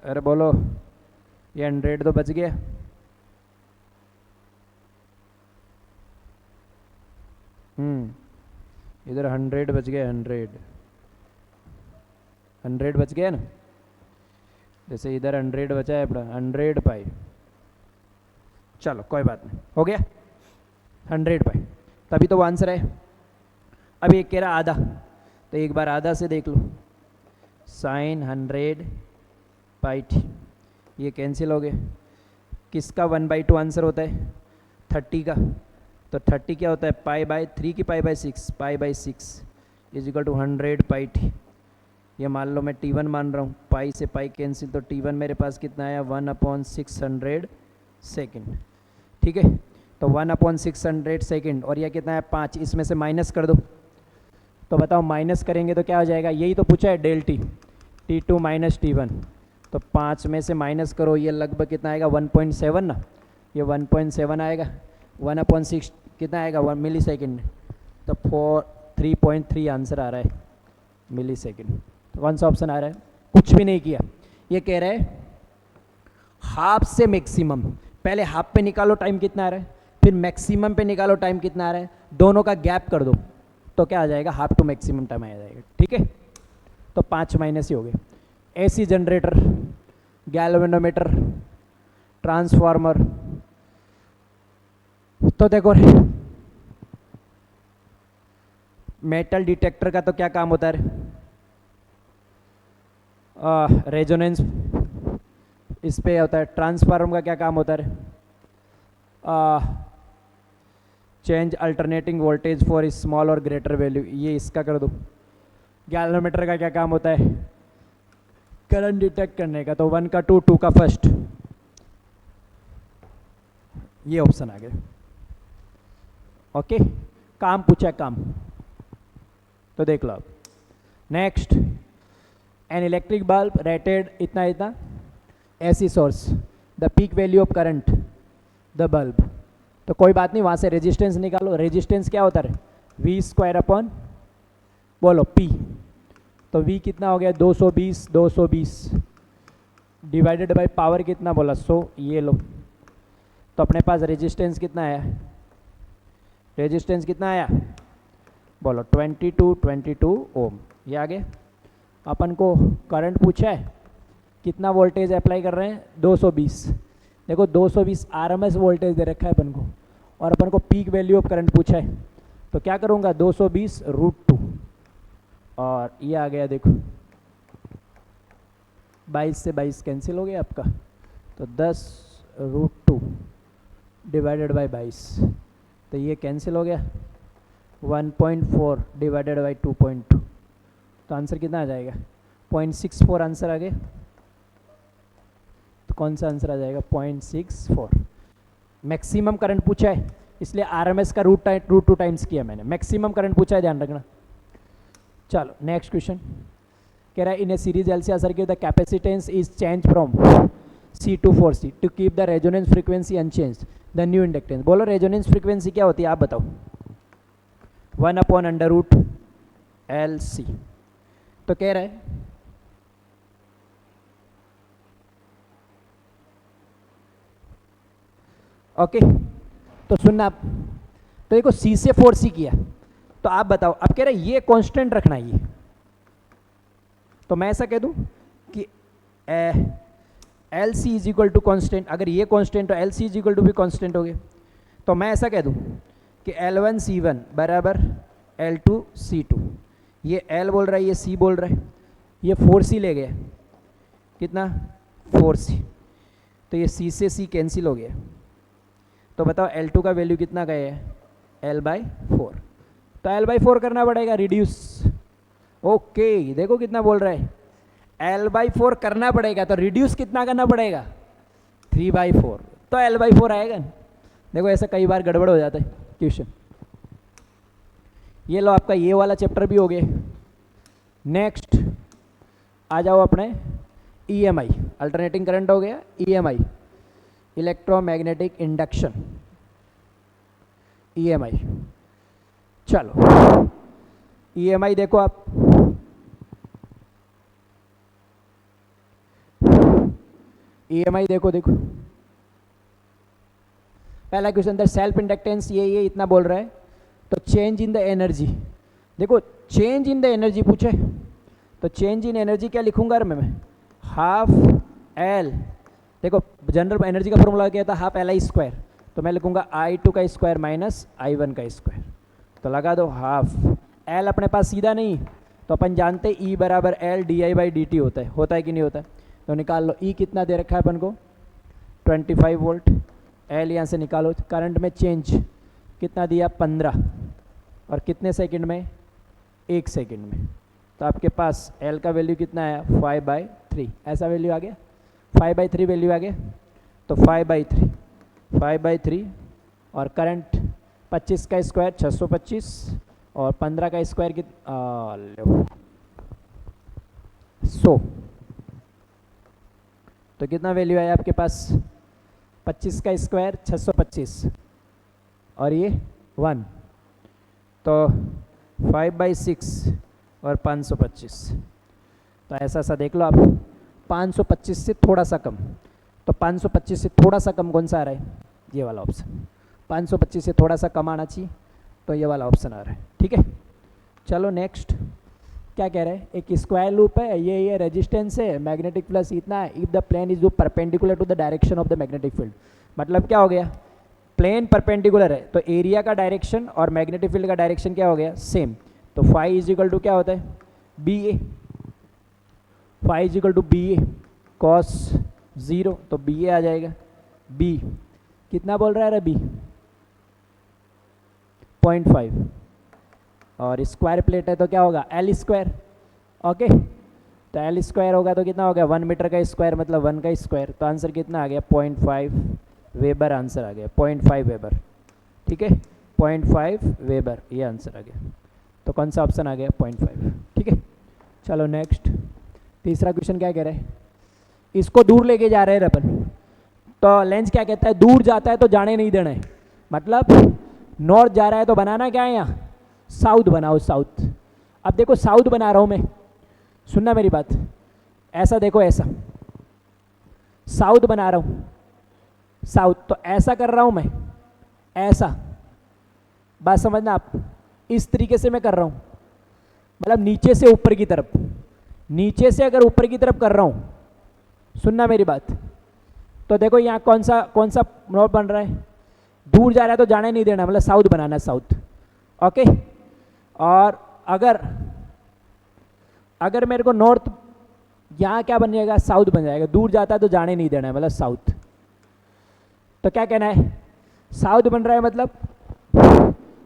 अरे बोलो, ये 100 तो बच गया। इधर 100 बच गया, 100 बच गया ना, जैसे इधर 100 बचा है अपना 100π। चलो कोई बात नहीं, हो गया 100π, तभी तो वो आंसर है। अभी एक कह रहा आधा, तो एक बार आधा से देख लो, साइन 100πt, ये कैंसिल हो गए। किसका 1/2 आंसर होता है 30 का, तो 30 क्या होता है π/3 की π/6, π/6 = 100πt। ये मान लो मैं T1 मान रहा हूँ, पाई से पाई कैंसिल, तो T1 मेरे पास कितना आया 1/600 सेकेंड, ठीक है। तो 1/600 सेकेंड, और यह कितना है 5, इसमें से माइनस कर दो। तो बताओ माइनस करेंगे तो क्या हो जाएगा, यही तो पूछा है del t, T2 - T1। तो 5 में से माइनस करो, ये लगभग कितना आएगा 1.7 ना, ये 1.7 आएगा। 1/6 कितना आएगा 1 मिली सेकेंड, तो 3.3 आंसर आ रहा है मिली सेकेंड। तो कौन सा ऑप्शन आ रहा है, कुछ भी नहीं किया। ये कह रहा है हाफ से मैक्सिमम, पहले हाफ पे निकालो टाइम कितना आ रहा है, फिर मैक्सिमम पे निकालो टाइम कितना आ रहा है, दोनों का गैप कर दो, तो क्या आ जाएगा हाफ टू मैक्सिमम टाइम आ जाएगा, ठीक है। तो 5 माइनस ही हो गए। एसी जनरेटर, गैल्वेनोमीटर, ट्रांसफार्मर, तो देखो मेटल डिटेक्टर का तो क्या काम होता है, रेजोनेंस इस पे होता है। ट्रांसफार्मर का क्या काम होता है, change alternating voltage for small और ग्रेटर वैल्यू, ये इसका कर दो। गैल्वेनोमीटर का क्या काम होता है, करंट डिटेक्ट करने का, तो 1 का 2, 2 का फर्स्ट, ये ऑप्शन आ गया। ओके, काम पूछा काम, तो देख लो अब। Next, an electric bulb rated इतना इतना, AC source, the peak value of current the bulb. तो कोई बात नहीं, वहाँ से रेजिस्टेंस निकालो। रेजिस्टेंस क्या होता है V² बोलो P, तो V कितना हो गया 220, 220 डिवाइडेड बाय पावर कितना बोला 100, ये लो। तो अपने पास रेजिस्टेंस कितना आया, रेजिस्टेंस कितना आया बोलो 22 ओम। ये आगे अपन को करंट पूछा है, कितना वोल्टेज अप्लाई कर रहे हैं 220। देखो 220 आरएमएस वोल्टेज दे रखा है अपन को, और अपन को पीक वैल्यू ऑफ करंट पूछा है, तो क्या करूँगा 220√2, और ये आ गया देखो 22 से 22 कैंसिल हो गया आपका, तो 10√2 डिवाइडेड बाय 22, तो ये कैंसिल हो गया 1.4 डिवाइडेड बाई 2.2, तो आंसर कितना आ जाएगा 0.64 आंसर आ गया। तो कौन सा आंसर आ जाएगा 0.64। मैक्सिमम करंट पूछा है, इसलिए आरएमएस का √2 टाइम्स किया मैंने। मैक्सिमम करंट पूछा है, ध्यान रखना। चलो नेक्स्ट क्वेश्चन, कह रहा है in a series LCR circuit the capacitance is change from C to 4C to keep the resonance frequency unchange the new inductance. बोलो रेजोनेंस फ्रीक्वेंसी क्या होती है आप बताओ। 1/√LC। तो कह रहा है ओके तो सुनना आप, तो देखो C से 4C किया, तो आप बताओ अब कह रहे हैं ये कांस्टेंट रखना है ये, तो मैं ऐसा कह दूं कि L C is equal to constant, अगर ये कॉन्स्टेंट तो L C is equal to भी कॉन्स्टेंट हो गया। तो मैं ऐसा कह दूं कि L1C1 बराबर L2C2, ये L बोल रहा है ये C बोल रहा है, ये 4C ले गया, कितना 4C, तो ये C से C कैंसिल हो गया। तो बताओ L2 का वैल्यू कितना गया है L/4, तो L/4 करना पड़ेगा रिड्यूस। ओके देखो कितना बोल रहा है L/4 करना पड़ेगा, तो रिड्यूस कितना करना पड़ेगा 3/4, तो L/4 आएगा। देखो ऐसा कई बार गड़बड़ हो जाता है क्वेश्चन। ये लो आपका ये वाला चैप्टर भी हो गया। नेक्स्ट आ जाओ अपने EMI, अल्टरनेटिंग करंट हो गया, EMI इलेक्ट्रोमैग्नेटिक इंडक्शन, EMI। चलो EMI देखो आप, EMI देखो पहला क्वेश्चन था सेल्फ इंडक्टेंस ये इतना बोल रहा है, तो चेंज इन द एनर्जी, देखो चेंज इन द एनर्जी पूछे, तो चेंज इन एनर्जी क्या लिखूंगा मैं हाफ एल, देखो जनरल एनर्जी का फॉर्मूला क्या था हाफ LI², तो मैं लिखूंगा I2 का स्क्वायर माइनस I1 का स्क्वायर, तो लगा दो हाफ एल, अपने पास सीधा नहीं तो अपन जानते E बराबर L di/dt होता है कि नहीं होता है, तो निकाल लो। E कितना दे रखा है अपन को 25 वोल्ट, L यहाँ से निकालो, करंट में चेंज कितना दिया 15, और कितने सेकंड में 1 सेकंड में, तो आपके पास L का वैल्यू कितना आया 5/3, ऐसा वैल्यू आ गया 5/3 वैल्यू आ गया, तो 5/3 और करंट 25 का स्क्वायर 625 और 15 का स्क्वायर लो 100, तो कितना वैल्यू आया आपके पास 25 का स्क्वायर 625 और ये 1, तो 5/6 और 525, तो ऐसा देख लो आप 525 से थोड़ा सा कम, तो 525 से थोड़ा सा कम कौन सा आ रहा है ये वाला ऑप्शन, 525 से थोड़ा सा कम आना चाहिए, तो ये वाला ऑप्शन आ रहा है। ठीक है चलो नेक्स्ट क्या कह रहे हैं, एक स्क्वायर लूप है, ये रेजिस्टेंस है, मैग्नेटिक फ्लक्स इतना है, if the plane is perpendicular to the direction of the magnetic field, मतलब क्या हो गया प्लेन परपेंडिकुलर है तो एरिया का डायरेक्शन और मैग्नेटिक फील्ड का डायरेक्शन क्या हो गया सेम, तो फाई इज इक्वल टू क्या होता है BA, phi is equal to BA cos 0, तो BA आ जाएगा, B कितना बोल रहा है B 0.5, और स्क्वायर प्लेट है तो क्या होगा L², ओके तो L² होगा तो कितना हो गया 1 मीटर का स्क्वायर मतलब 1 का स्क्वायर, तो आंसर कितना आ गया 0.5 वेबर, आंसर आ गया 0.5 वेबर। ठीक है 0.5 वेबर ये आंसर आ गया, तो कौन सा ऑप्शन आ गया 0.5। ठीक है चलो नेक्स्ट तीसरा क्वेश्चन क्या कह रहे हैं, इसको दूर लेके जा रहे हैं अपन, तो लेंस क्या कहता है दूर जाता है तो जाने नहीं देना है, मतलब नॉर्थ जा रहा है तो बनाना क्या है यहाँ साउथ बनाओ साउथ। अब देखो साउथ बना रहा हूँ मैं, सुनना मेरी बात, ऐसा देखो ऐसा साउथ बना रहा हूँ साउथ, तो ऐसा कर रहा हूँ मैं ऐसा, बात समझना आप, इस तरीके से मैं कर रहा हूँ, मतलब नीचे से ऊपर की तरफ, नीचे से अगर ऊपर की तरफ कर रहा हूँ, सुनना मेरी बात, तो देखो यहाँ कौन सा नॉर्थ बन रहा है, दूर जा रहा है तो जाने नहीं देना, मतलब साउथ बनाना है साउथ, ओके। और अगर मेरे को नॉर्थ यहाँ क्या बन जाएगा साउथ बन जाएगा, दूर जाता है तो जाने नहीं देना है मतलब साउथ, तो क्या कहना है साउथ बन रहा है, मतलब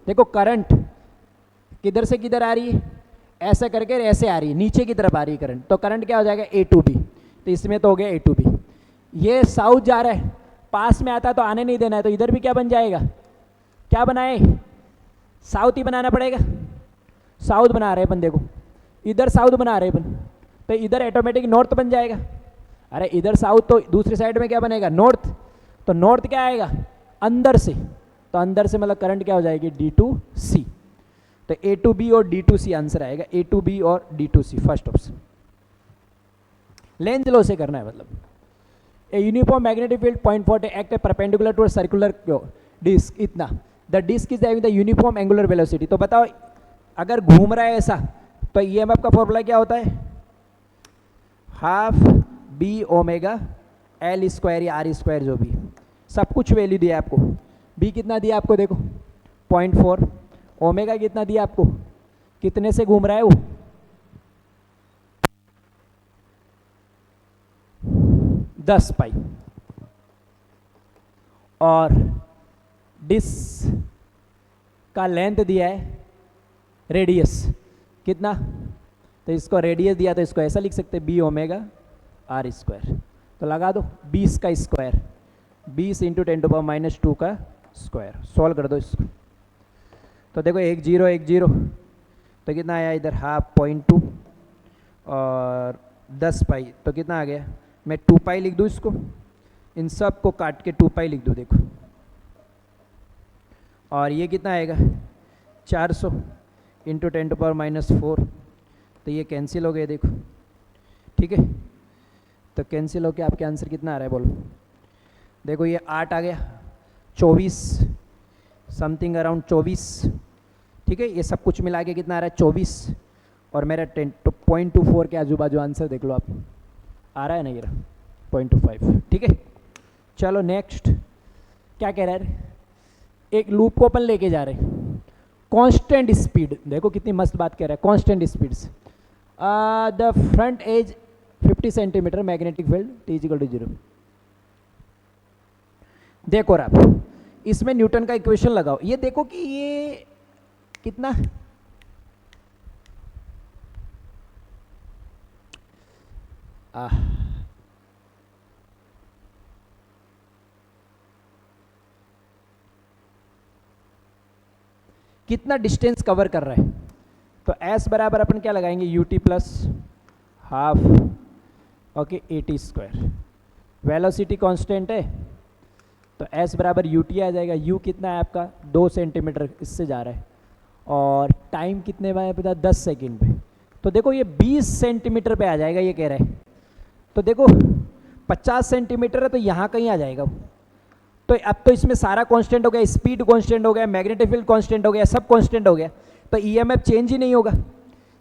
देखो करंट किधर से किधर आ रही है, ऐसे करके ऐसे आ रही है, नीचे की तरफ आ रही है करंट, तो करंट क्या हो जाएगा A to B, तो इसमें तो हो गया A to B, ये साउथ जा रहा है पास में आता है तो आने नहीं देना है, तो इधर भी क्या बन जाएगा, क्या बनाए साउथ ही बनाना पड़ेगा, साउथ बना रहे अपन, देखो इधर साउथ बना रहे अपन, तो इधर ऑटोमेटिक नॉर्थ बन जाएगा। अरे इधर साउथ, तो दूसरी साइड में क्या बनेगा, नॉर्थ। तो नॉर्थ क्या आएगा, अंदर से, तो अंदर से मतलब करंट क्या हो जाएगी, D2C। तो A2B और D2C आंसर आएगा, A2B और D2C first option. Lenz law से करना है, मतलब a uniform magnetic field point for act perpendicular to circular disc, इतना the disc is having the uniform angular velocity. तो बताओ अगर घूम रहा है ऐसा, तो EMF का फॉर्मूला क्या होता है, half B omega L square या R स्क्वायर, जो भी, सब कुछ वैल्यू दिया आपको। B कितना दिया आपको, देखो 0.4, ओमेगा कितना दिया आपको, कितने से घूम रहा है वो, 10 पाई, और डिस्क का लेंथ दिया है, रेडियस कितना, तो इसको रेडियस दिया तो इसको ऐसा लिख सकते हैं, B ओमेगा R स्क्वायर। तो लगा दो 20 का स्क्वायर, 20 इंटू 10⁻² का स्क्वायर, सॉल्व कर दो इसको। तो देखो 1 0 1 0, तो कितना आया इधर, हाफ 0.2 और 10 पाई, तो कितना आ गया, मैं 2 पाई लिख दूँ इसको, इन सब को काट के 2 पाई लिख दूँ, देखो, और ये कितना आएगा 400 इंटू 10⁻⁴, तो ये कैंसिल हो गए, देखो, ठीक है। तो कैंसिल होके आपके आंसर कितना आ रहा है, बोलो। देखो ये 8 आ गया, 24 समथिंग अराउंड 24, ठीक है। ये सब कुछ मिला के कितना आ रहा है, 24, और मेरा 0.24 के आजू बाजू आंसर देख लो आप, आ रहा है ना, ये 0.25, ठीक है। चलो नेक्स्ट क्या कह रहा है, एक लूप को अपन लेके जा रहे हैं, कांस्टेंट स्पीड, देखो कितनी मस्त बात कह रहा है, constant speeds, the front edge 50 centimetre, magnetic field T=0। देखो आप इसमें न्यूटन का इक्वेशन लगाओ, ये देखो कि ये कितना, कितना डिस्टेंस कवर कर रहा है। तो S बराबर अपन क्या लगाएंगे, UT plus half, okay, AT square. Velocity constant है, तो S बराबर UT आ जाएगा। U कितना है आपका, 2 सेंटीमीटर इससे जा रहा है, और टाइम कितने में पता, 10 सेकेंड पे। तो देखो ये 20 सेंटीमीटर पे आ जाएगा, ये कह रहा है। तो देखो 50 सेंटीमीटर है, तो यहाँ कहीं आ जाएगा। तो अब तो इसमें सारा कांस्टेंट हो गया, स्पीड कांस्टेंट हो गया, मैग्नेटिक फील्ड कांस्टेंट हो गया, सब कांस्टेंट हो गया, तो EMF चेंज ही नहीं होगा।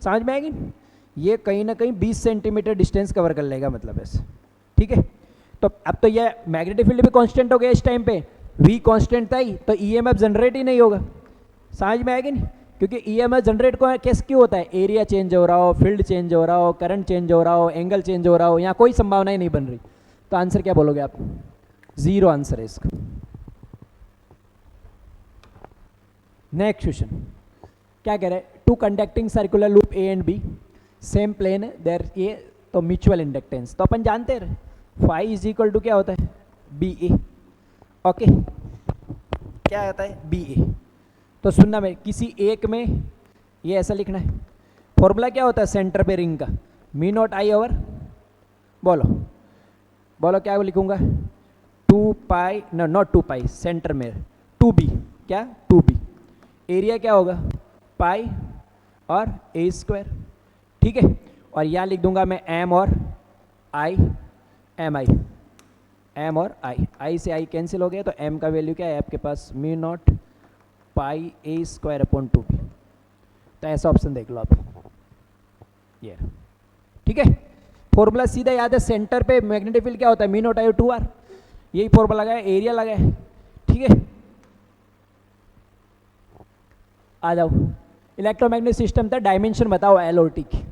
समझ में आएगी, ये कहीं ना कहीं 20 सेंटीमीटर डिस्टेंस कवर कर लेगा, मतलब ऐसे, ठीक है। तो अब तो ये मैग्नेटिक फील्ड भी कांस्टेंट हो गया इस टाइम पे, V कांस्टेंट था ही, तो EMF जनरेट ही नहीं होगा। समझ में आएगी नहीं, क्योंकि EMF जनरेट को कैसे क्यों होता है, एरिया चेंज हो रहा हो, फील्ड चेंज हो रहा हो, करंट चेंज हो रहा हो, एंगल चेंज हो रहा हो, यहाँ कोई संभावना ही नहीं बन रही। तो आंसर क्या बोलोगे आप, 0 आंसर है इसका। नेक्स्ट क्वेश्चन क्या कह रहे हैं, two conducting circular loop A and B, same plane है, देयर ये, तो म्यूचुअल इंडक्टेंस, तो अपन जानते हैं फाई = क्या होता है, BA, ओके, क्या होता है BA। तो सुनना, मैं किसी एक में ये ऐसा लिखना है, फॉर्मूला क्या होता है सेंटर पे रिंग का, μ0I/, बोलो बोलो क्या लिखूंगा, 2 पाई, नॉट 2 पाई, सेंटर में 2B, क्या 2B, एरिया क्या होगा पाई और A स्क्वायर, ठीक है। और यहाँ लिख दूंगा मैं M और I, MI, M और I से I कैंसिल हो गया, तो M का वैल्यू क्या है आपके पास, μ0 पाई A²/2B। तो ऐसा ऑप्शन देख लो आप, ये ठीक है। फॉर्मूला सीधा याद है, सेंटर पे मैग्नेटिक फील्ड क्या होता है, μ0I/2R, यही फॉर्मूला लगाया, एरिया लगाया, ठीक है। आ जाओ, इलेक्ट्रोमैग्नेटिक सिस्टम था, डायमेंशन बताओ L और T की,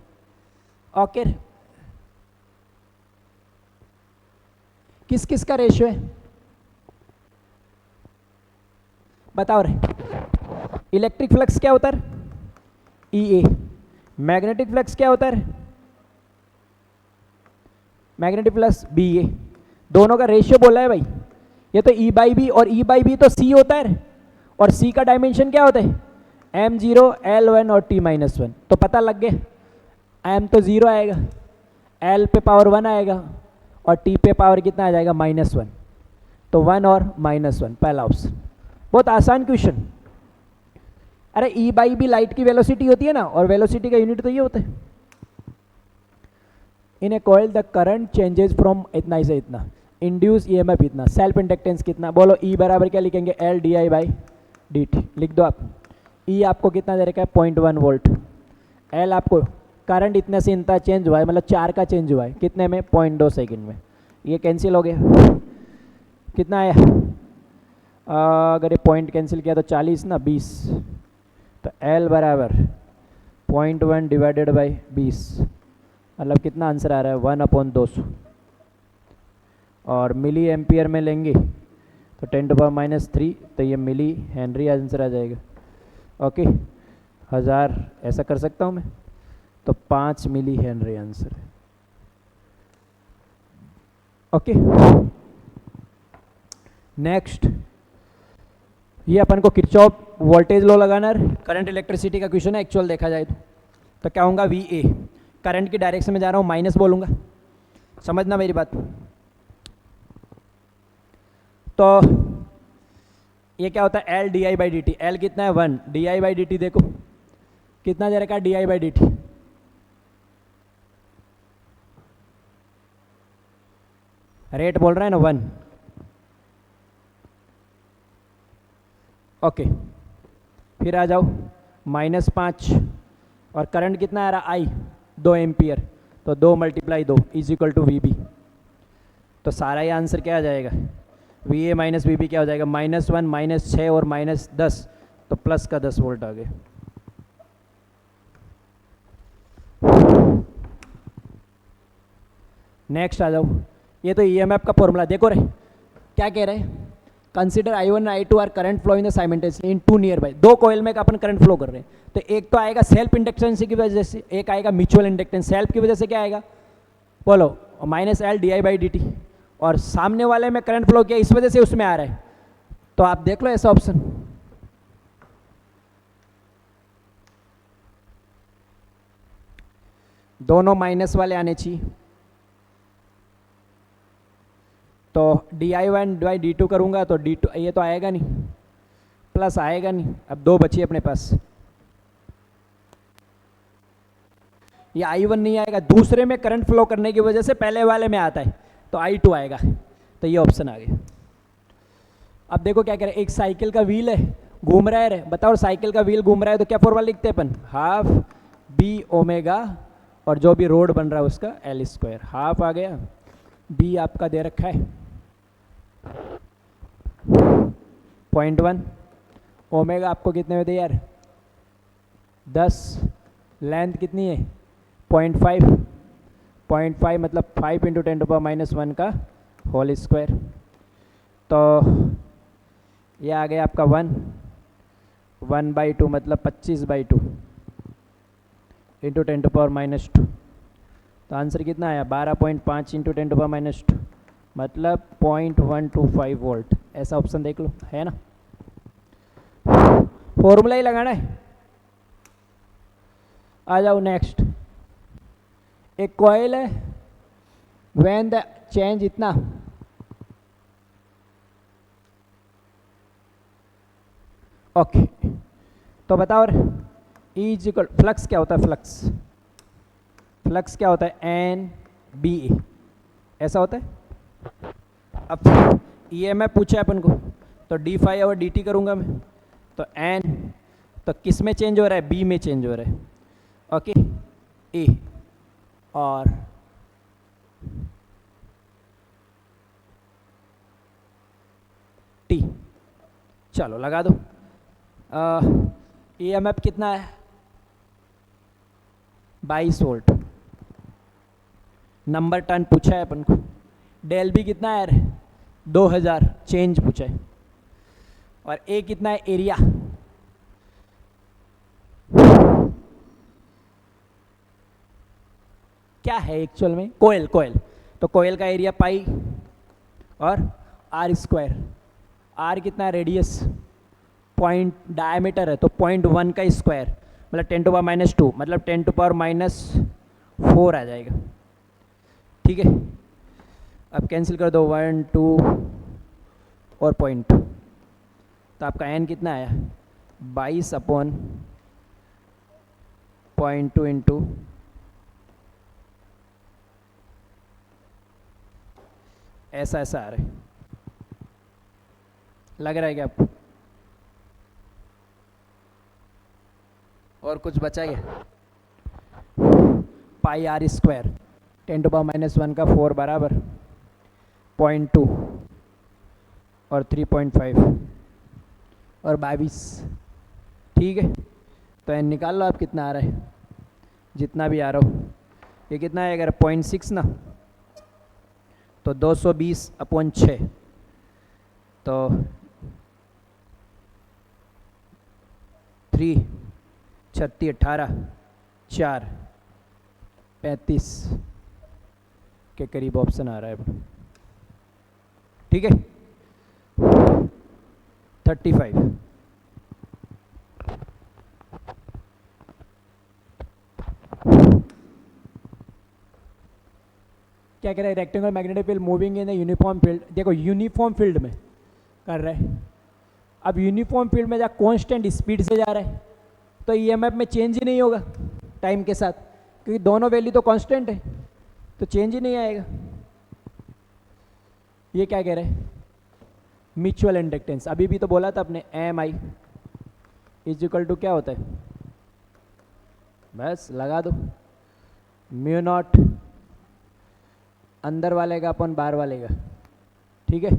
ओके। किस किस का रेशियो है बताओ रे, इलेक्ट्रिक फ्लक्स क्या होता है EA, मैग्नेटिक फ्लक्स क्या होता है, मैग्नेटिक फ्लक्स BA, दोनों का रेशियो बोला है भाई। ये तो E/B और E/B तो C होता है, और C का डायमेंशन क्या होता है M0, L1 और T-1, तो पता लग गया, M तो 0 आएगा, एल पे पावर 1 आएगा और टी पे पावर कितना आ जाएगा -1, तो 1 और -1 पहला ऑप्शन। बहुत आसान क्वेश्चन। अरे ई बाई भी लाइट की वेलोसिटी होती है ना, और वेलोसिटी का यूनिट तो ये होता है। In a coil the current changes from इतना से इतना, इंड्यूस ईएमएफ इतना, सेल्फ इंडक्टेंस कितना, बोलो ई बराबर क्या लिखेंगे, L D I by D T लिख दो आप। ई आपको कितना दे रखा है 0.1 वोल्ट, एल आपको करंट इतने से इतना चेंज हुआ है, मतलब 4 का चेंज हुआ है कितने में 0.2 सेकेंड में, ये कैंसिल हो गया, कितना आया अगर ये पॉइंट कैंसिल किया तो 40 ना 20, तो एल बराबर 0.1 डिवाइडेड बाई 20, मतलब कितना आंसर आ रहा है 1/200, और मिली एम्पियर में लेंगे तो 10⁻³ तो ये मिली हेनरी आंसर आ जाएगा। ओके 1000 ऐसा कर सकता हूँ मैं, तो 5 मिली हेनरी आंसर है। ओके नेक्स्ट, ये अपन को किरचॉफ वोल्टेज लॉ लगाना है, करंट इलेक्ट्रिसिटी का क्वेश्चन है एक्चुअल देखा जाए तो क्या होगा वी ए, करंट की डायरेक्शन में जा रहा हूँ माइनस बोलूँगा, समझना मेरी बात। तो ये क्या होता है L D I by D T, L कितना है 1, D I by D T देखो कितना दे रखा है D I by D T, rate बोल रहा है ना 1। ओके फिर आ जाओ -5 और करंट कितना आ रहा आई 2 एम्पियर, तो 2 × 2 = वी बी, तो सारा ये आंसर क्या आ जाएगा V A minus V B क्या हो जाएगा -1 -6 और -10, तो प्लस का 10 वोल्ट आ गए। नेक्स्ट आ जाओ, ये तो ईएमएफ का फॉर्मूला देखो रे, क्या कह रहे हैं, कंसिडर I1 और I2 are current flow in the simultaneously in 2 near by, 2 coil में अपन करंट फ्लो कर रहे हैं, तो एक तो आएगा सेल्फ इंडक्टेंस की वजह से, एक आएगा म्यूचुअल इंडक्टेंस, सेल्फ की वजह से क्या आएगा बोलो -L D I by D T, और सामने वाले में करंट फ्लो किया इस वजह से उसमें आ रहा है, तो आप देख लो ऐसा ऑप्शन। दोनों माइनस वाले आने चाहिए, तो di1/dt करूंगा तो d2 ये तो आएगा नहीं, प्लस आएगा नहीं, अब 2 बची अपने पास, ये I1 नहीं आएगा, दूसरे में करंट फ्लो करने की वजह से पहले वाले में आता है, तो I2 आएगा, तो ये ऑप्शन आ गया। अब देखो क्या कह रहे हैं, एक साइकिल का व्हील है घूम रहा है, बताओ साइकिल का व्हील घूम रहा है तो क्या फॉर्मूला लिखते हैं अपन, हाफ बी ओमेगा, और जो भी रोड बन रहा है उसका L², हाफ आ गया, बी आपका दे रखा है 0.1, ओमेगा आपको कितने में दे यार 10, लेंथ कितनी है 0.5 मतलब 5 × 10⁻⁻1 का होल स्क्वायर, तो ये आ गया आपका 1/2 मतलब 25/2 × 10⁻², तो आंसर कितना आया 12.5 × 10⁻², मतलब 0.125 वोल्ट, ऐसा ऑप्शन देख लो, है ना। फॉर्मूला ही लगाना है। आ जाओ नेक्स्ट, एक कॉइल है, व्हेन द चेंज इतना, ओके तो बताओ E = फ्लक्स क्या होता है, फ्लक्स क्या होता है NBA, ऐसा होता है। अब EMF पूछा है अपन को, तो d∅ और dt करूँगा मैं, तो N तो किस में चेंज हो रहा है, B में चेंज हो रहा है, ओके E और T, चलो लगा दो। EMF कितना है 22 वोल्ट, नंबर टर्न पूछा है अपन को, डेल बी कितना है 2000 चेंज पूछा है, और ए कितना है एरिया, क्या है एक्चुअल में कोयल, तो कोयल का एरिया पाई और r², r कितना है रेडियस, पॉइंट डायमीटर है तो 0.1 का स्क्वायर मतलब 10⁻², मतलब 10⁻⁴ आ जाएगा, ठीक है, अब कैंसिल कर दो 1 2 और पॉइंट, तो आपका एन कितना आया 22/0.2 इंटू ऐसा ऐसा आ रहा है, लग रहा है क्या आपको? और कुछ बचा क्या? पाई आर स्क्वायर 10⁻⁻1 का 4 बराबर 0.2 और 3.5 और 22, ठीक है। तो एन निकाल लो आप कितना आ रहा है, जितना भी आ रहा हो। ये कितना है अगर 0.6 ना, तो 220/6, तो 3 36 18 4 35 के करीब ऑप्शन आ रहा है, ठीक है। 35 क्या कह रहा है, rectangular magnetic field moving in uniform field. देखो यूनिफॉर्म फील्ड में कर रहा है, अब यूनिफॉर्म फील्ड में जहाँ कांस्टेंट स्पीड से जा रहा है तो ईएमएफ में चेंज ही नहीं होगा टाइम के साथ, क्योंकि दोनों वैल्यू तो कांस्टेंट है, तो चेंज ही नहीं आएगा। ये क्या कह रहे हैं, म्यूचुअल इंडक्टेंस। अभी भी तो बोला था अपने M I is equal to क्या होता है, बस लगा दो म्यू नॉट अंदर वाले का अपन बाहर वाले का, ठीक है।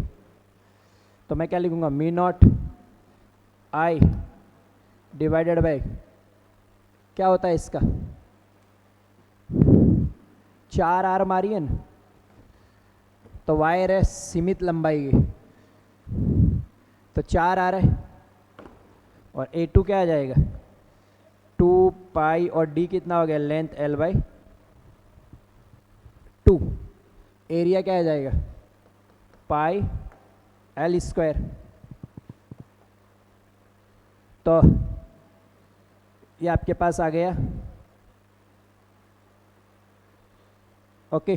तो मैं क्या लिखूंगा, mu naught I divided by क्या होता है इसका 4R मारी है ना, तो वायर है सीमित लंबाई की, तो 4R है, और A2 क्या आ जाएगा 2 पाई, और D कितना हो गया लेंथ L/2, एरिया क्या आ जाएगा पाई L²। तो ये आपके पास आ गया, ओके।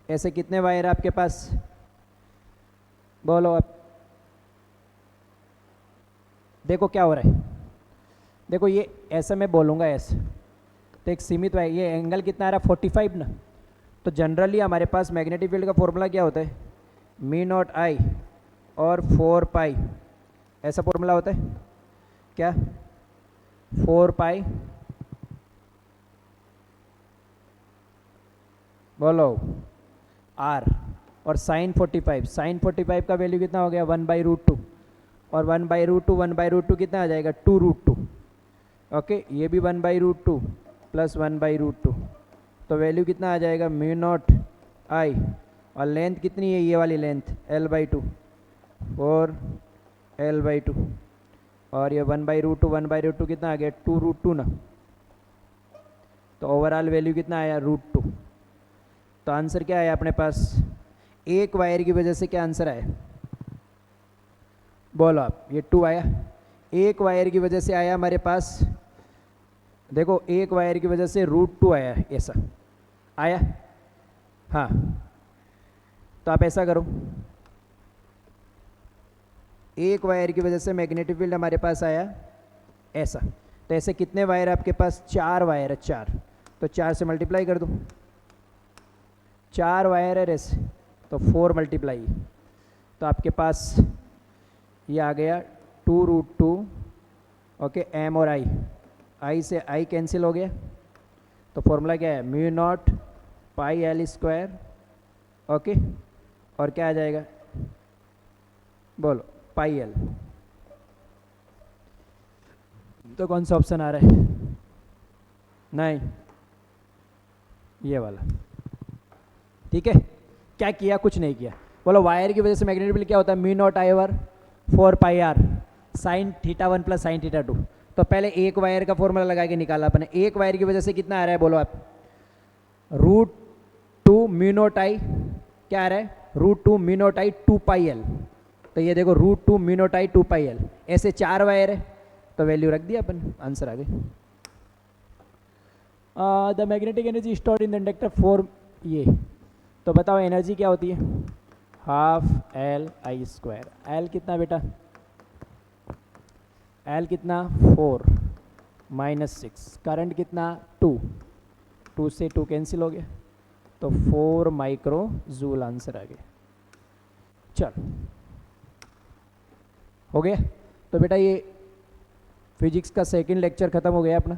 ऐसे कितने वायर आपके पास, बोलो आप। देखो क्या हो रहा है, देखो ये ऐसे मैं बोलूँगा ऐसे, तो एक सीमित वायर, ये एंगल कितना आ रहा है 45 ना, तो जनरली हमारे पास मैग्नेटिक फील्ड का फॉर्मूला क्या होता है, म्यू नॉट आई और 4 पाई, ऐसा फॉर्मूला होता है क्या, 4 पाई, बोलो आर, और साइन 45 का वैल्यू कितना हो गया 1/√2, और 1/√2 1/√2 कितना आ जाएगा 2√2, ओके। ये भी 1/√2 प्लस 1/√2, तो वैल्यू कितना आ जाएगा म्यू नॉट आई, और लेंथ कितनी है ये वाली लेंथ L/2 4 L/2, और ये 1/√2 1/√2 कितना आ गया 2√2 ना, तो ओवरऑल वैल्यू कितना आया √2। तो आंसर क्या आया अपने पास, एक वायर की वजह से क्या आंसर आया, बोलो आप। ये 2 आया, एक वायर की वजह से आया हमारे पास, देखो एक वायर की वजह से √2 आया, ऐसा आया, हाँ। तो आप ऐसा करो, एक वायर की वजह से मैग्नेटिक फील्ड हमारे पास आया ऐसा, तो ऐसे कितने वायर आपके पास, 4 वायर है, 4, तो 4 से मल्टीप्लाई कर दो, 4 वायर है ऐसे, तो 4 मल्टीप्लाई, तो आपके पास ये आ गया 2√2, ओके। एम और आई से आई कैंसिल हो गया, तो फॉर्मूला क्या है mu not pi L², okay, और क्या आ जाएगा बोलो पाई L। तो कौन सा ऑप्शन आ रहा है, नहीं ये वाला, ठीक है। क्या किया, कुछ नहीं किया, बोलो वायर की वजह से मैग्नेटिक फील्ड क्या होता है mu naught I over 4 pi R sine θ1 प्लस साइन θ2। तो पहले एक वायर का फॉर्मूला लगा के निकाला अपने, एक वायर की वजह से कितना आ रहा है बोलो आप, √2 म्यू नॉट आई, क्या आ रहा है √2 म्यू नॉट आई 2 पाई L, तो ये देखो √2 म्यू नॉट आई 2 पाई L, ऐसे 4 वायर है, तो वैल्यू रख दिया अपन, आंसर आ गई। The magnetic energy stored in the inductor for, ये तो बताओ एनर्जी क्या होती है, half L I square. L कितना बेटा, एल कितना 4 -6, करंट कितना 2, 2 से 2 कैंसिल हो गया, तो 4 माइक्रो जूल आंसर आ गया। चल हो गया। तो बेटा ये फिजिक्स का सेकंड लेक्चर ख़त्म हो गया अपना।